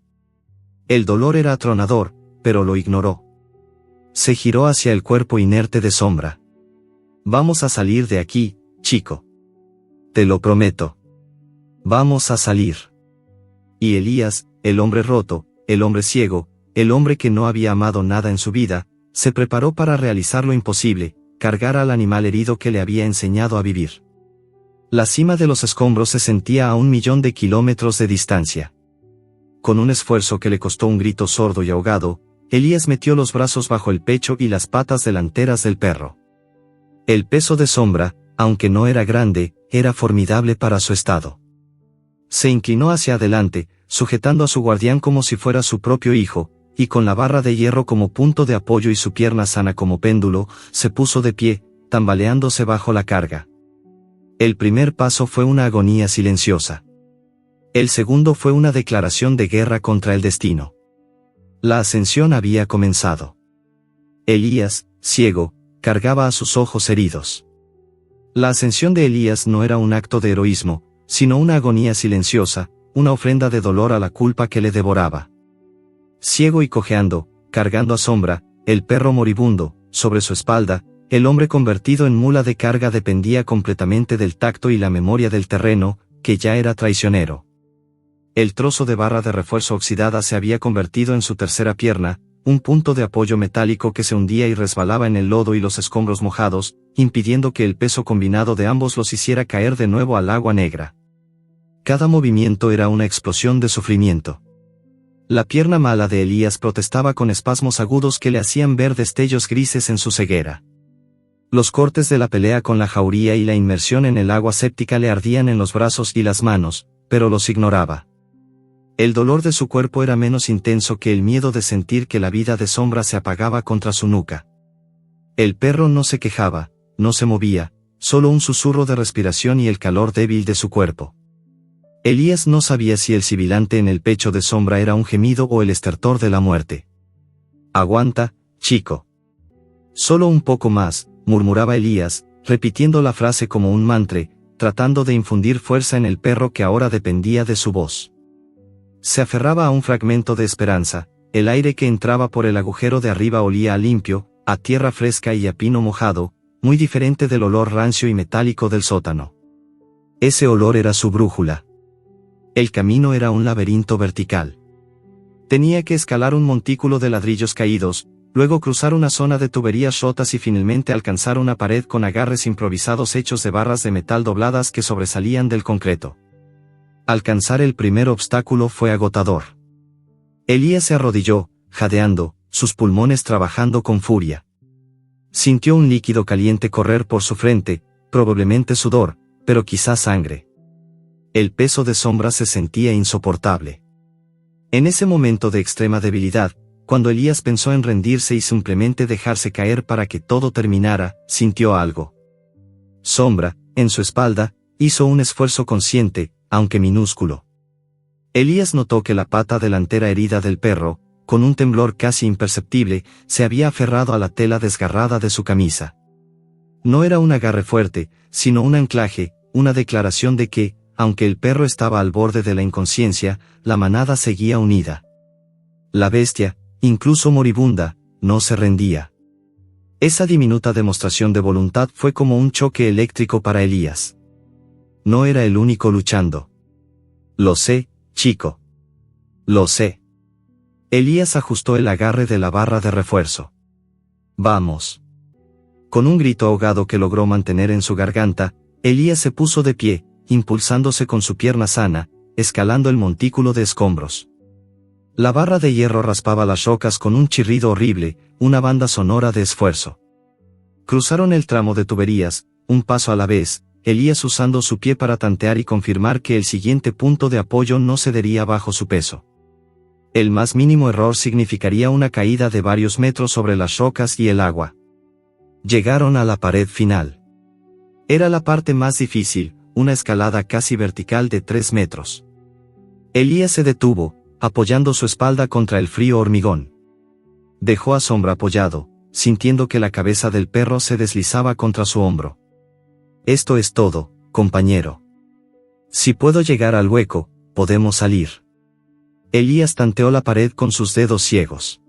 El dolor era atronador, pero lo ignoró. Se giró hacia el cuerpo inerte de Sombra. Vamos a salir de aquí, chico. Te lo prometo. Vamos a salir. Y Elías, el hombre roto, el hombre ciego, el hombre que no había amado nada en su vida, se preparó para realizar lo imposible, cargar al animal herido que le había enseñado a vivir. La cima de los escombros se sentía a 1.000.000 de kilómetros de distancia. Con un esfuerzo que le costó un grito sordo y ahogado, Elías metió los brazos bajo el pecho y las patas delanteras del perro. El peso de Sombra, aunque no era grande, era formidable para su estado. Se inclinó hacia adelante, sujetando a su guardián como si fuera su propio hijo, y con la barra de hierro como punto de apoyo y su pierna sana como péndulo, se puso de pie, tambaleándose bajo la carga. El primer paso fue una agonía silenciosa. El segundo fue una declaración de guerra contra el destino. La ascensión había comenzado. Elías, ciego, cargaba a sus ojos heridos. La ascensión de Elías no era un acto de heroísmo, sino una agonía silenciosa, una ofrenda de dolor a la culpa que le devoraba. Ciego y cojeando, cargando a Sombra, el perro moribundo, sobre su espalda, el hombre convertido en mula de carga dependía completamente del tacto y la memoria del terreno, que ya era traicionero. El trozo de barra de refuerzo oxidada se había convertido en su tercera pierna, un punto de apoyo metálico que se hundía y resbalaba en el lodo y los escombros mojados, impidiendo que el peso combinado de ambos los hiciera caer de nuevo al agua negra. Cada movimiento era una explosión de sufrimiento. La pierna mala de Elías protestaba con espasmos agudos que le hacían ver destellos grises en su ceguera. Los cortes de la pelea con la jauría y la inmersión en el agua séptica le ardían en los brazos y las manos, pero los ignoraba. El dolor de su cuerpo era menos intenso que el miedo de sentir que la vida de Sombra se apagaba contra su nuca. El perro no se quejaba, no se movía, solo un susurro de respiración y el calor débil de su cuerpo. Elías no sabía si el sibilante en el pecho de Sombra era un gemido o el estertor de la muerte. «Aguanta, chico. Solo un poco más», murmuraba Elías, repitiendo la frase como un mantra, tratando de infundir fuerza en el perro que ahora dependía de su voz. Se aferraba a un fragmento de esperanza, el aire que entraba por el agujero de arriba olía a limpio, a tierra fresca y a pino mojado, muy diferente del olor rancio y metálico del sótano. Ese olor era su brújula. El camino era un laberinto vertical. Tenía que escalar un montículo de ladrillos caídos, luego cruzar una zona de tuberías rotas y finalmente alcanzar una pared con agarres improvisados hechos de barras de metal dobladas que sobresalían del concreto. Alcanzar el primer obstáculo fue agotador. Elías se arrodilló, jadeando, sus pulmones trabajando con furia. Sintió un líquido caliente correr por su frente, probablemente sudor, pero quizás sangre. El peso de Sombra se sentía insoportable. En ese momento de extrema debilidad, cuando Elías pensó en rendirse y simplemente dejarse caer para que todo terminara, sintió algo. Sombra, en su espalda, hizo un esfuerzo consciente, aunque minúsculo. Elías notó que la pata delantera herida del perro, con un temblor casi imperceptible, se había aferrado a la tela desgarrada de su camisa. No era un agarre fuerte, sino un anclaje, una declaración de que, aunque el perro estaba al borde de la inconsciencia, la manada seguía unida. La bestia, incluso moribunda, no se rendía. Esa diminuta demostración de voluntad fue como un choque eléctrico para Elías. No era el único luchando. Lo sé, chico. Lo sé. Elías ajustó el agarre de la barra de refuerzo. Vamos. Con un grito ahogado que logró mantener en su garganta, Elías se puso de pie, impulsándose con su pierna sana, escalando el montículo de escombros. La barra de hierro raspaba las rocas con un chirrido horrible, una banda sonora de esfuerzo. Cruzaron el tramo de tuberías, un paso a la vez, Elías usando su pie para tantear y confirmar que el siguiente punto de apoyo no cedería bajo su peso. El más mínimo error significaría una caída de varios metros sobre las rocas y el agua. Llegaron a la pared final. Era la parte más difícil, una escalada casi vertical de 3 metros. Elías se detuvo, apoyando su espalda contra el frío hormigón. Dejó a Sombra apoyado, sintiendo que la cabeza del perro se deslizaba contra su hombro. Esto es todo, compañero. Si puedo llegar al hueco, podemos salir. Elías tanteó la pared con sus dedos ciegos.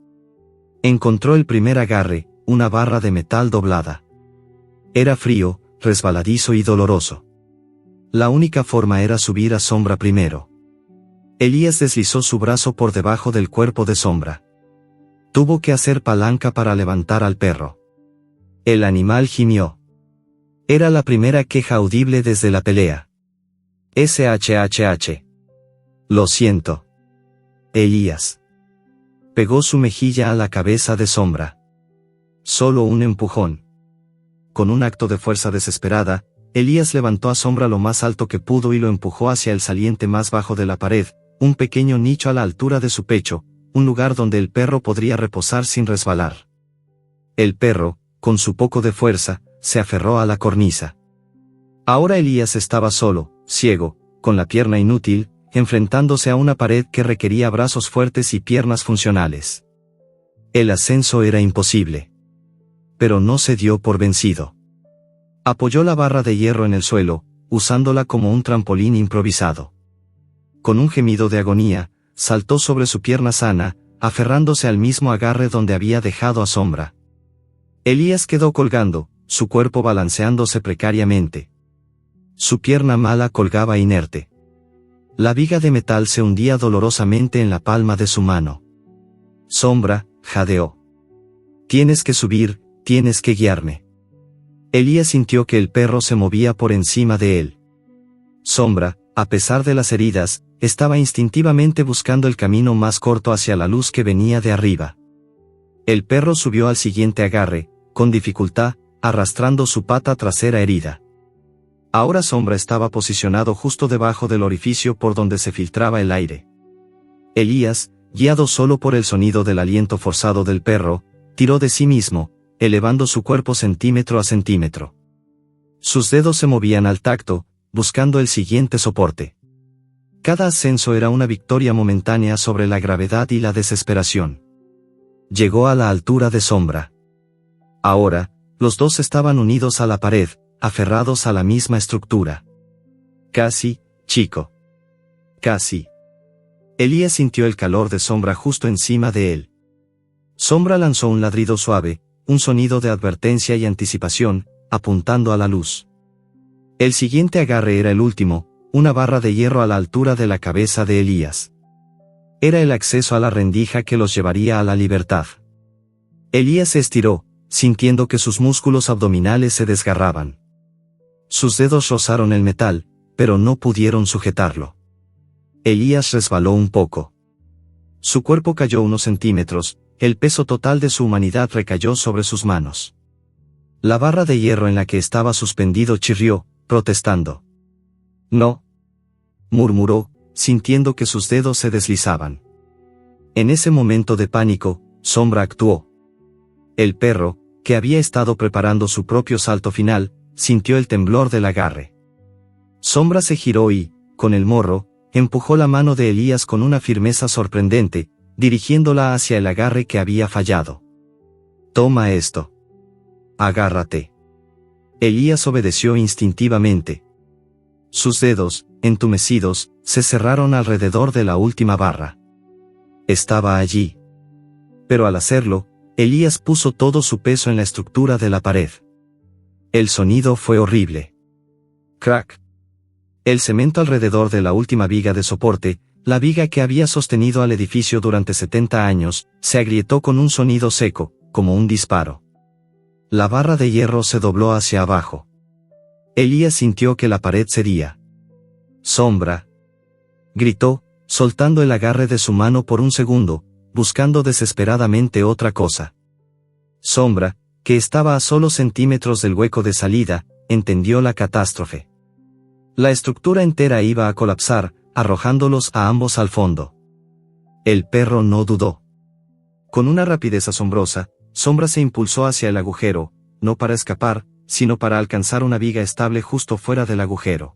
Encontró el primer agarre, una barra de metal doblada. Era frío, resbaladizo y doloroso. La única forma era subir a Sombra primero. Elías deslizó su brazo por debajo del cuerpo de Sombra. Tuvo que hacer palanca para levantar al perro. El animal gimió. Era la primera queja audible desde la pelea. SHHH. Lo siento. Elías. Pegó su mejilla a la cabeza de Sombra. Solo un empujón. Con un acto de fuerza desesperada, Elías levantó a Sombra lo más alto que pudo y lo empujó hacia el saliente más bajo de la pared, un pequeño nicho a la altura de su pecho, un lugar donde el perro podría reposar sin resbalar. El perro, con su poco de fuerza, se aferró a la cornisa. Ahora Elías estaba solo, ciego, con la pierna inútil, enfrentándose a una pared que requería brazos fuertes y piernas funcionales. El ascenso era imposible. Pero no se dio por vencido. Apoyó la barra de hierro en el suelo, usándola como un trampolín improvisado. Con un gemido de agonía, saltó sobre su pierna sana, aferrándose al mismo agarre donde había dejado a Sombra. Elías quedó colgando, su cuerpo balanceándose precariamente. Su pierna mala colgaba inerte. La viga de metal se hundía dolorosamente en la palma de su mano. Sombra, jadeó. Tienes que subir, tienes que guiarme. Elías sintió que el perro se movía por encima de él. Sombra, a pesar de las heridas, estaba instintivamente buscando el camino más corto hacia la luz que venía de arriba. El perro subió al siguiente agarre, con dificultad, arrastrando su pata trasera herida. Ahora Sombra estaba posicionado justo debajo del orificio por donde se filtraba el aire. Elías, guiado solo por el sonido del aliento forzado del perro, tiró de sí mismo, elevando su cuerpo centímetro a centímetro. Sus dedos se movían al tacto, buscando el siguiente soporte. Cada ascenso era una victoria momentánea sobre la gravedad y la desesperación. Llegó a la altura de Sombra. Ahora, los dos estaban unidos a la pared, aferrados a la misma estructura. Casi, chico. Casi. Elías sintió el calor de Sombra justo encima de él. Sombra lanzó un ladrido suave, un sonido de advertencia y anticipación, apuntando a la luz. El siguiente agarre era el último, una barra de hierro a la altura de la cabeza de Elías. Era el acceso a la rendija que los llevaría a la libertad. Elías se estiró, sintiendo que sus músculos abdominales se desgarraban. Sus dedos rozaron el metal, pero no pudieron sujetarlo. Elías resbaló un poco. Su cuerpo cayó unos centímetros, el peso total de su humanidad recayó sobre sus manos. La barra de hierro en la que estaba suspendido chirrió, protestando. «No», murmuró, sintiendo que sus dedos se deslizaban. En ese momento de pánico, Sombra actuó. El perro, que había estado preparando su propio salto final, sintió el temblor del agarre. Sombra se giró y, con el morro, empujó la mano de Elías con una firmeza sorprendente, dirigiéndola hacia el agarre que había fallado. «Toma esto. Agárrate». Elías obedeció instintivamente. Sus dedos, entumecidos, se cerraron alrededor de la última barra. Estaba allí. Pero al hacerlo, Elías puso todo su peso en la estructura de la pared. El sonido fue horrible. Crack. El cemento alrededor de la última viga de soporte, la viga que había sostenido al edificio durante 70 años, se agrietó con un sonido seco, como un disparo. La barra de hierro se dobló hacia abajo. Elías sintió que la pared cedía. «Sombra», gritó, soltando el agarre de su mano por un segundo, buscando desesperadamente otra cosa. Sombra, que estaba a solo centímetros del hueco de salida, entendió la catástrofe. La estructura entera iba a colapsar, arrojándolos a ambos al fondo. El perro no dudó. Con una rapidez asombrosa, Sombra se impulsó hacia el agujero, no para escapar, sino para alcanzar una viga estable justo fuera del agujero.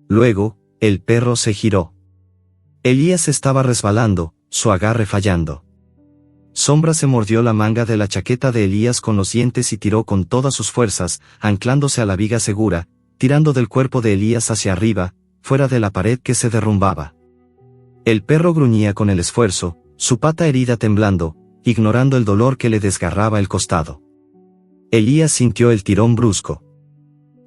Luego, el perro se giró. Elías estaba resbalando, su agarre fallando. Sombra se mordió la manga de la chaqueta de Elías con los dientes y tiró con todas sus fuerzas, anclándose a la viga segura, tirando del cuerpo de Elías hacia arriba, fuera de la pared que se derrumbaba. El perro gruñía con el esfuerzo, su pata herida temblando, ignorando el dolor que le desgarraba el costado. Elías sintió el tirón brusco.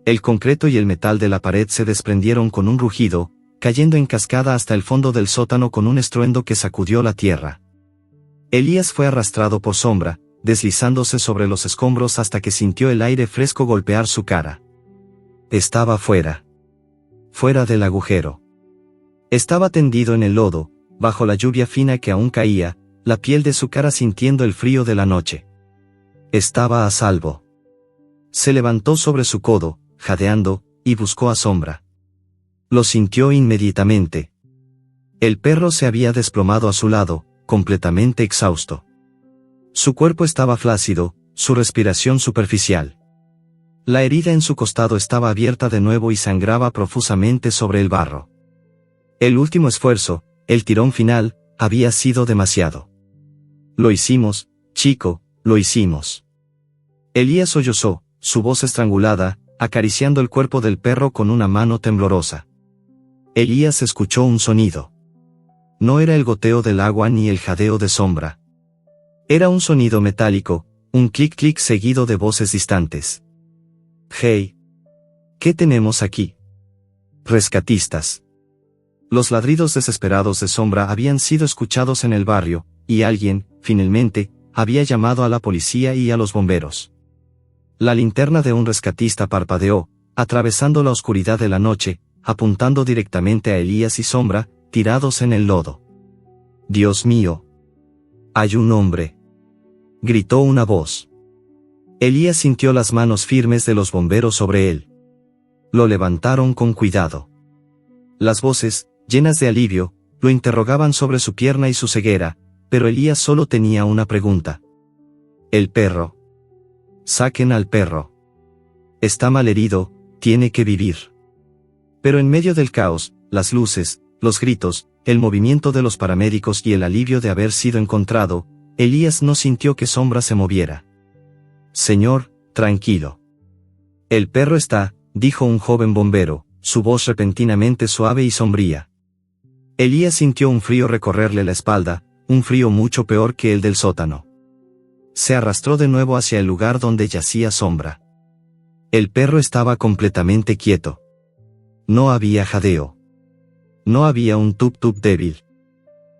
El concreto y el metal de la pared se desprendieron con un rugido, cayendo en cascada hasta el fondo del sótano con un estruendo que sacudió la tierra. Elías fue arrastrado por Sombra, deslizándose sobre los escombros hasta que sintió el aire fresco golpear su cara. Estaba fuera. Fuera del agujero. Estaba tendido en el lodo, bajo la lluvia fina que aún caía, la piel de su cara sintiendo el frío de la noche. Estaba a salvo. Se levantó sobre su codo, jadeando, y buscó a Sombra. Lo sintió inmediatamente. El perro se había desplomado a su lado, completamente exhausto. Su cuerpo estaba flácido, su respiración superficial. La herida en su costado estaba abierta de nuevo y sangraba profusamente sobre el barro. El último esfuerzo, el tirón final, había sido demasiado. «Lo hicimos, chico, lo hicimos». Elías sollozó, su voz estrangulada, acariciando el cuerpo del perro con una mano temblorosa. Elías escuchó un sonido. No era el goteo del agua ni el jadeo de Sombra. Era un sonido metálico, un clic-clic seguido de voces distantes. «Hey. ¿Qué tenemos aquí?» «Rescatistas». Los ladridos desesperados de Sombra habían sido escuchados en el barrio, y alguien, finalmente, había llamado a la policía y a los bomberos. La linterna de un rescatista parpadeó, atravesando la oscuridad de la noche, apuntando directamente a Elías y Sombra, tirados en el lodo. «Dios mío. Hay un hombre», gritó una voz. Elías sintió las manos firmes de los bomberos sobre él. Lo levantaron con cuidado. Las voces, llenas de alivio, lo interrogaban sobre su pierna y su ceguera, pero Elías solo tenía una pregunta. «El perro. Saquen al perro. Está malherido, tiene que vivir». Pero en medio del caos, las luces, los gritos, el movimiento de los paramédicos y el alivio de haber sido encontrado, Elías no sintió que Sombra se moviera. «Señor, tranquilo. El perro está», dijo un joven bombero, su voz repentinamente suave y sombría. Elías sintió un frío recorrerle la espalda, un frío mucho peor que el del sótano. Se arrastró de nuevo hacia el lugar donde yacía Sombra. El perro estaba completamente quieto. No había jadeo. No había un tup-tup débil.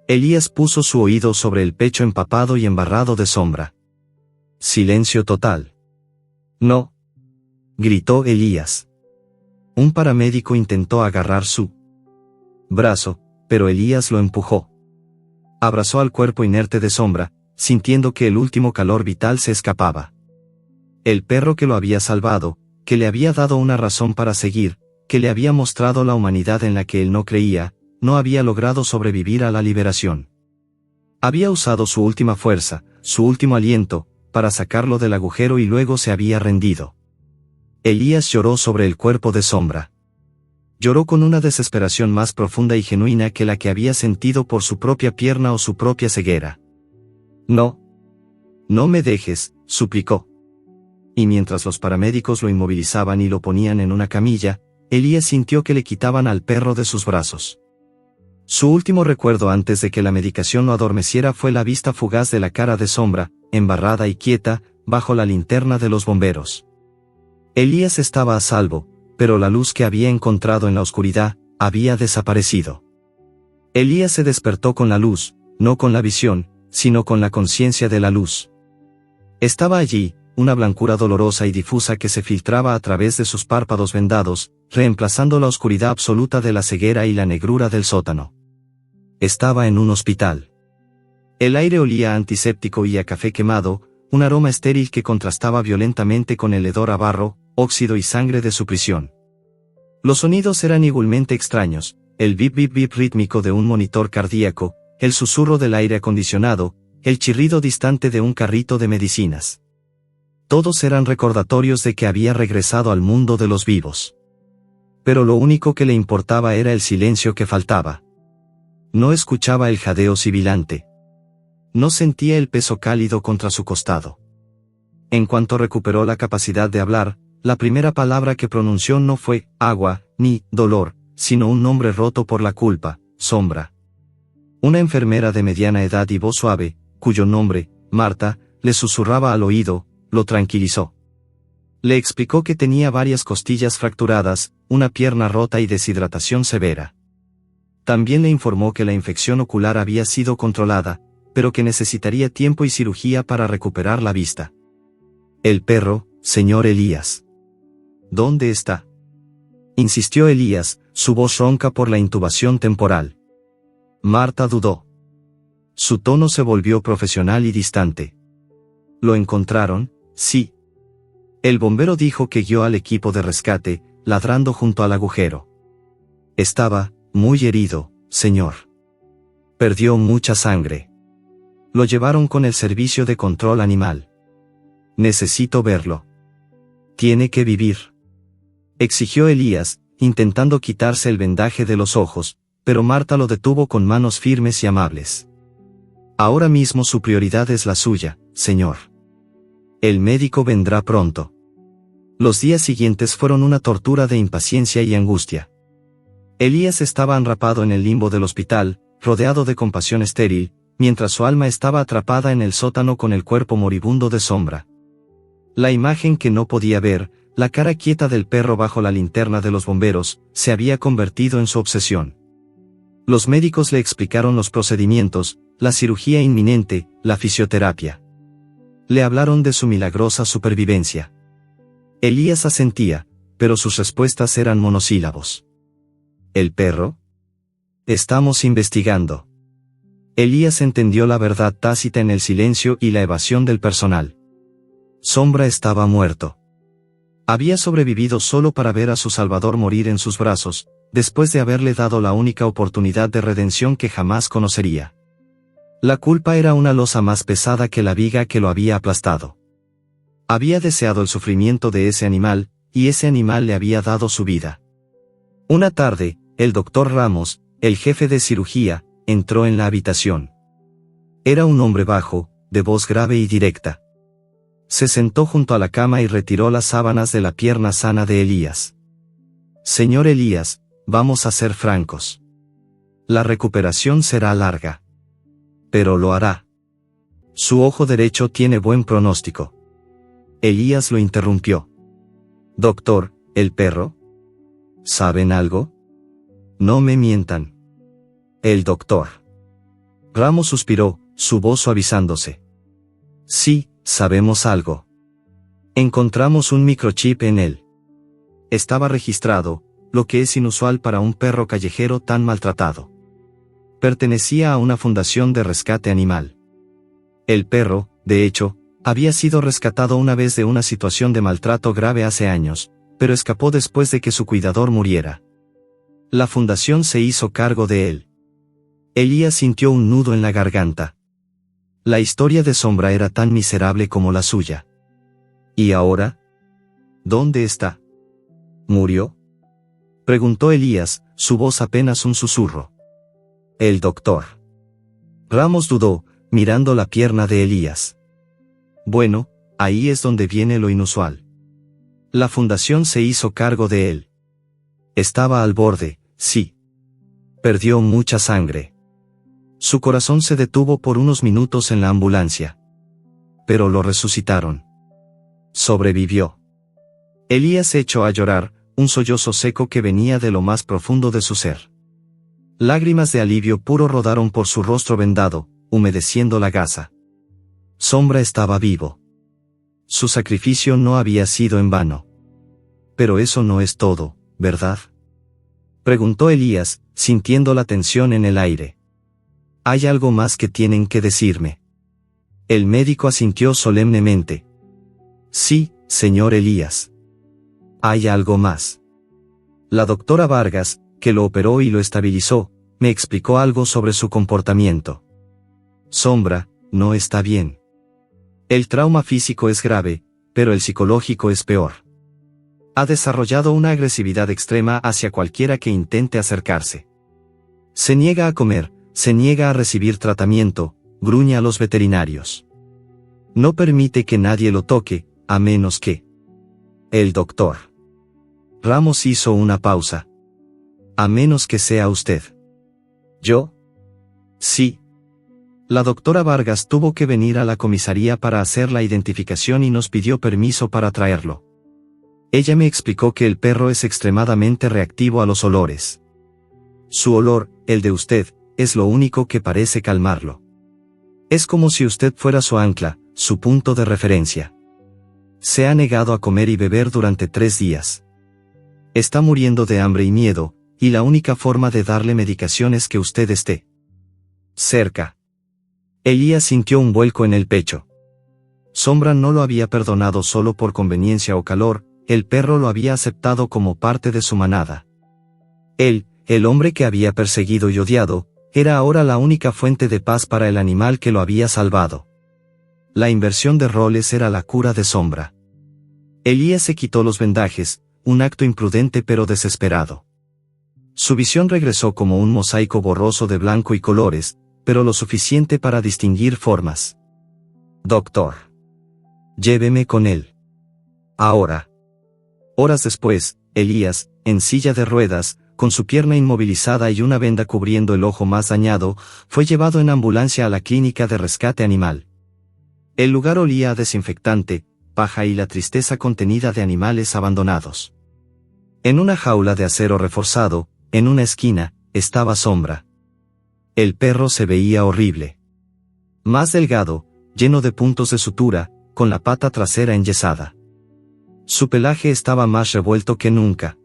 Elías puso su oído sobre el pecho empapado y embarrado de sombra. Silencio total. No, gritó Elías. Un paramédico intentó agarrar su brazo, pero Elías lo empujó. Abrazó al cuerpo inerte de sombra, sintiendo que el último calor vital se escapaba. El perro que lo había salvado, que le había dado una razón para seguir, que le había mostrado la humanidad en la que él no creía, no había logrado sobrevivir a la liberación. Había usado su última fuerza, su último aliento, para sacarlo del agujero y luego se había rendido. Elías lloró sobre el cuerpo de sombra. Lloró con una desesperación más profunda y genuina que la que había sentido por su propia pierna o su propia ceguera. No. No me dejes, suplicó. Y mientras los paramédicos lo inmovilizaban y lo ponían en una camilla, Elías sintió que le quitaban al perro de sus brazos. Su último recuerdo antes de que la medicación lo adormeciera fue la vista fugaz de la cara de sombra, embarrada y quieta, bajo la linterna de los bomberos. Elías estaba a salvo, pero la luz que había encontrado en la oscuridad, había desaparecido. Elías se despertó con la luz, no con la visión, sino con la conciencia de la luz. Estaba allí, una blancura dolorosa y difusa que se filtraba a través de sus párpados vendados, reemplazando la oscuridad absoluta de la ceguera y la negrura del sótano. Estaba en un hospital. El aire olía a antiséptico y a café quemado, un aroma estéril que contrastaba violentamente con el hedor a barro, óxido y sangre de su prisión. Los sonidos eran igualmente extraños, el bip bip bip rítmico de un monitor cardíaco, el susurro del aire acondicionado, el chirrido distante de un carrito de medicinas. Todos eran recordatorios de que había regresado al mundo de los vivos. Pero lo único que le importaba era el silencio que faltaba. No escuchaba el jadeo sibilante. No sentía el peso cálido contra su costado. En cuanto recuperó la capacidad de hablar, la primera palabra que pronunció no fue agua, ni dolor, sino un nombre roto por la culpa, sombra. Una enfermera de mediana edad y voz suave, cuyo nombre, Marta, le susurraba al oído, lo tranquilizó. Le explicó que tenía varias costillas fracturadas, una pierna rota y deshidratación severa. También le informó que la infección ocular había sido controlada, pero que necesitaría tiempo y cirugía para recuperar la vista. El perro, señor Elías. ¿Dónde está? Insistió Elías, su voz ronca por la intubación temporal. Marta dudó. Su tono se volvió profesional y distante. ¿Lo encontraron? Sí. El bombero dijo que guió al equipo de rescate, ladrando junto al agujero. Estaba muy herido, señor. Perdió mucha sangre. Lo llevaron con el servicio de control animal. Necesito verlo. Tiene que vivir. Exigió Elías, intentando quitarse el vendaje de los ojos, pero Marta lo detuvo con manos firmes y amables. Ahora mismo su prioridad es la suya, señor. El médico vendrá pronto. Los días siguientes fueron una tortura de impaciencia y angustia. Elías estaba enrapado en el limbo del hospital, rodeado de compasión estéril, mientras su alma estaba atrapada en el sótano con el cuerpo moribundo de sombra. La imagen que no podía ver, la cara quieta del perro bajo la linterna de los bomberos, se había convertido en su obsesión. Los médicos le explicaron los procedimientos, la cirugía inminente, la fisioterapia. Le hablaron de su milagrosa supervivencia. Elías asentía, pero sus respuestas eran monosílabos. ¿El perro? Estamos investigando. Elías entendió la verdad tácita en el silencio y la evasión del personal. Sombra estaba muerto. Había sobrevivido solo para ver a su salvador morir en sus brazos, después de haberle dado la única oportunidad de redención que jamás conocería. La culpa era una losa más pesada que la viga que lo había aplastado. Había deseado el sufrimiento de ese animal, y ese animal le había dado su vida. Una tarde, el doctor Ramos, el jefe de cirugía, entró en la habitación. Era un hombre bajo, de voz grave y directa. Se sentó junto a la cama y retiró las sábanas de la pierna sana de Elías. Señor Elías, vamos a ser francos. La recuperación será larga. Pero lo hará. Su ojo derecho tiene buen pronóstico. Elías lo interrumpió. Doctor, ¿el perro? ¿Saben algo? No me mientan. El doctor. Ramos suspiró, su voz suavizándose. Sí, sabemos algo. Encontramos un microchip en él. Estaba registrado, lo que es inusual para un perro callejero tan maltratado. Pertenecía a una fundación de rescate animal. El perro, de hecho, había sido rescatado una vez de una situación de maltrato grave hace años, pero escapó después de que su cuidador muriera. La fundación se hizo cargo de él. Elías sintió un nudo en la garganta. La historia de Sombra era tan miserable como la suya. ¿Y ahora? ¿Dónde está? ¿Murió? Preguntó Elías, su voz apenas un susurro. El doctor. Ramos dudó, mirando la pierna de Elías. Bueno, ahí es donde viene lo inusual. La fundación se hizo cargo de él. Estaba al borde, sí. Perdió mucha sangre. Su corazón se detuvo por unos minutos en la ambulancia. Pero lo resucitaron. Sobrevivió. Elías se echó a llorar, un sollozo seco que venía de lo más profundo de su ser. Lágrimas de alivio puro rodaron por su rostro vendado, humedeciendo la gasa. Sombra estaba vivo. Su sacrificio no había sido en vano. Pero eso no es todo, ¿verdad? Preguntó Elías, sintiendo la tensión en el aire. Hay algo más que tienen que decirme. El médico asintió solemnemente. Sí, señor Elías. Hay algo más. La doctora Vargas, que lo operó y lo estabilizó, me explicó algo sobre su comportamiento. Sombra, no está bien. El trauma físico es grave, pero el psicológico es peor. Ha desarrollado una agresividad extrema hacia cualquiera que intente acercarse. Se niega a comer, se niega a recibir tratamiento, gruñe a los veterinarios. No permite que nadie lo toque, a menos que... El doctor. Ramos hizo una pausa. A menos que sea usted. ¿Yo? Sí. La doctora Vargas tuvo que venir a la comisaría para hacer la identificación y nos pidió permiso para traerlo. Ella me explicó que el perro es extremadamente reactivo a los olores. Su olor, el de usted, es lo único que parece calmarlo. Es como si usted fuera su ancla, su punto de referencia. Se ha negado a comer y beber durante 3 días. Está muriendo de hambre y miedo, y la única forma de darle medicación es que usted esté cerca. Elías sintió un vuelco en el pecho. Sombra no lo había perdonado solo por conveniencia o calor, el perro lo había aceptado como parte de su manada. Él, el hombre que había perseguido y odiado, era ahora la única fuente de paz para el animal que lo había salvado. La inversión de roles era la cura de Sombra. Elías se quitó los vendajes, un acto imprudente pero desesperado. Su visión regresó como un mosaico borroso de blanco y colores, pero lo suficiente para distinguir formas. Doctor. Lléveme con él. Ahora. Horas después, Elías, en silla de ruedas, con su pierna inmovilizada y una venda cubriendo el ojo más dañado, fue llevado en ambulancia a la clínica de rescate animal. El lugar olía a desinfectante, paja y la tristeza contenida de animales abandonados. En una jaula de acero reforzado, en una esquina, estaba Sombra. El perro se veía horrible. Más delgado, lleno de puntos de sutura, con la pata trasera enyesada. Su pelaje estaba más revuelto que nunca.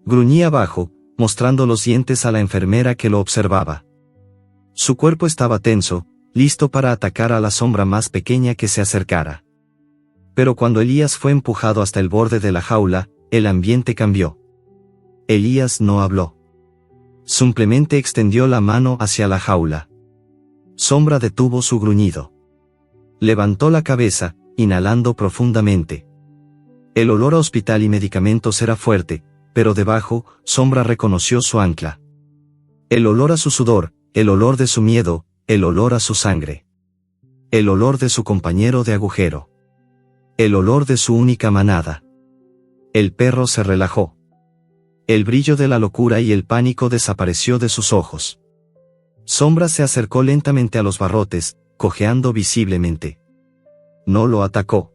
Gruñía bajo, mostrando los dientes a la enfermera que lo observaba. Su cuerpo estaba tenso, listo para atacar a la sombra más pequeña que se acercara. Pero cuando Elías fue empujado hasta el borde de la jaula, el ambiente cambió. Elías no habló. Simplemente extendió la mano hacia la jaula. Sombra detuvo su gruñido. Levantó la cabeza, inhalando profundamente. El olor a hospital y medicamentos era fuerte, pero debajo, Sombra reconoció su ancla. El olor a su sudor, el olor de su miedo, el olor a su sangre. El olor de su compañero de agujero. El olor de su única manada. El perro se relajó. El brillo de la locura y el pánico desapareció de sus ojos. Sombra se acercó lentamente a los barrotes, cojeando visiblemente. No lo atacó.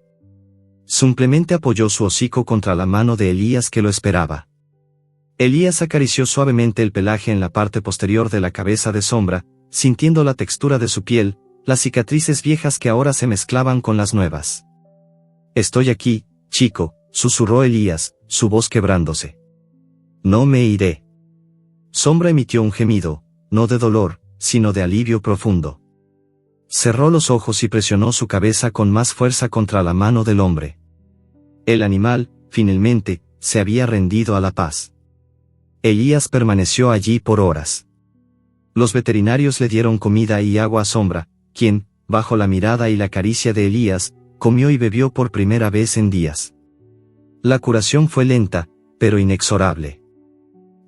Simplemente apoyó su hocico contra la mano de Elías que lo esperaba. Elías acarició suavemente el pelaje en la parte posterior de la cabeza de Sombra, sintiendo la textura de su piel, las cicatrices viejas que ahora se mezclaban con las nuevas. «Estoy aquí, chico», susurró Elías, su voz quebrándose. «No me iré». Sombra emitió un gemido, no de dolor, sino de alivio profundo. Cerró los ojos y presionó su cabeza con más fuerza contra la mano del hombre. El animal, finalmente, se había rendido a la paz. Elías permaneció allí por horas. Los veterinarios le dieron comida y agua a Sombra, quien, bajo la mirada y la caricia de Elías, comió y bebió por primera vez en días. La curación fue lenta, pero inexorable.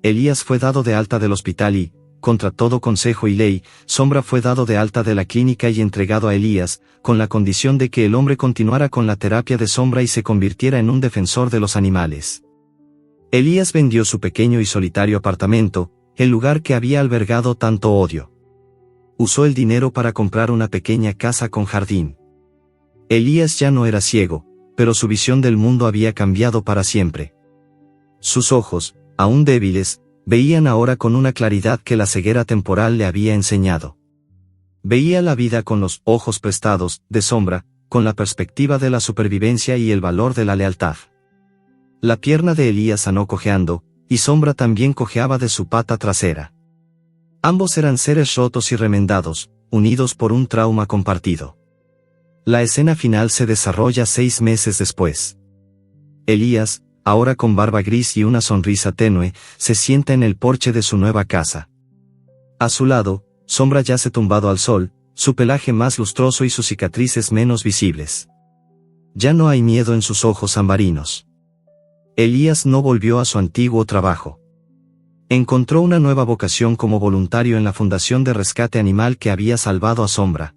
Elías fue dado de alta del hospital y, contra todo consejo y ley, Sombra fue dado de alta de la clínica y entregado a Elías, con la condición de que el hombre continuara con la terapia de Sombra y se convirtiera en un defensor de los animales. Elías vendió su pequeño y solitario apartamento, el lugar que había albergado tanto odio. Usó el dinero para comprar una pequeña casa con jardín. Elías ya no era ciego, pero su visión del mundo había cambiado para siempre. Sus ojos, aún débiles, veían ahora con una claridad que la ceguera temporal le había enseñado. Veía la vida con los ojos prestados, de Sombra, con la perspectiva de la supervivencia y el valor de la lealtad. La pierna de Elías sanó cojeando, y Sombra también cojeaba de su pata trasera. Ambos eran seres rotos y remendados, unidos por un trauma compartido. La escena final se desarrolla 6 meses después. Elías, ahora con barba gris y una sonrisa tenue, se sienta en el porche de su nueva casa. A su lado, Sombra yace tumbado al sol, su pelaje más lustroso y sus cicatrices menos visibles. Ya no hay miedo en sus ojos ambarinos. Elías no volvió a su antiguo trabajo. Encontró una nueva vocación como voluntario en la Fundación de Rescate Animal que había salvado a Sombra.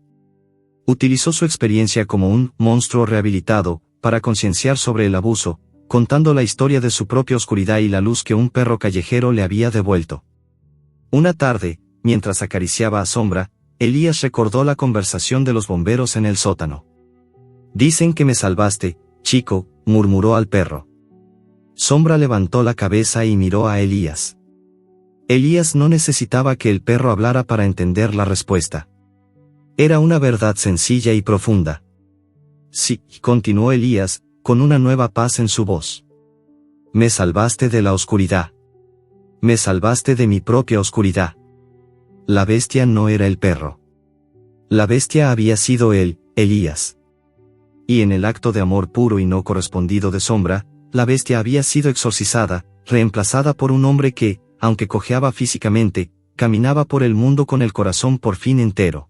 Utilizó su experiencia como un monstruo rehabilitado, para concienciar sobre el abuso, contando la historia de su propia oscuridad y la luz que un perro callejero le había devuelto. Una tarde, mientras acariciaba a Sombra, Elías recordó la conversación de los bomberos en el sótano. «Dicen que me salvaste, chico», murmuró al perro. Sombra levantó la cabeza y miró a Elías. Elías no necesitaba que el perro hablara para entender la respuesta. Era una verdad sencilla y profunda. «Sí», continuó Elías, con una nueva paz en su voz. «Me salvaste de la oscuridad. Me salvaste de mi propia oscuridad». La bestia no era el perro. La bestia había sido él, Elías. Y en el acto de amor puro y no correspondido de Sombra, la bestia había sido exorcizada, reemplazada por un hombre que, aunque cojeaba físicamente, caminaba por el mundo con el corazón por fin entero.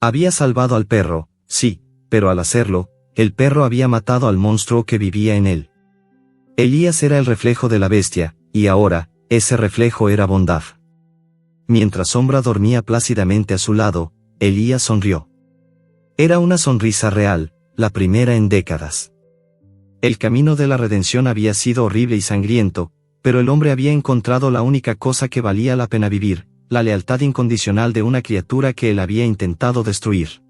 Había salvado al perro, sí, pero al hacerlo, el perro había matado al monstruo que vivía en él. Elías era el reflejo de la bestia, y ahora, ese reflejo era bondad. Mientras Sombra dormía plácidamente a su lado, Elías sonrió. Era una sonrisa real, la primera en décadas. El camino de la redención había sido horrible y sangriento, pero el hombre había encontrado la única cosa que valía la pena vivir, la lealtad incondicional de una criatura que él había intentado destruir.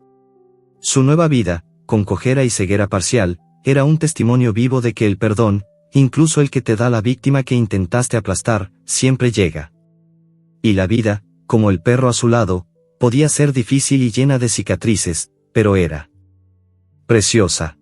Su nueva vida, con cojera y ceguera parcial, era un testimonio vivo de que el perdón, incluso el que te da la víctima que intentaste aplastar, siempre llega. Y la vida, como el perro a su lado, podía ser difícil y llena de cicatrices, pero era preciosa.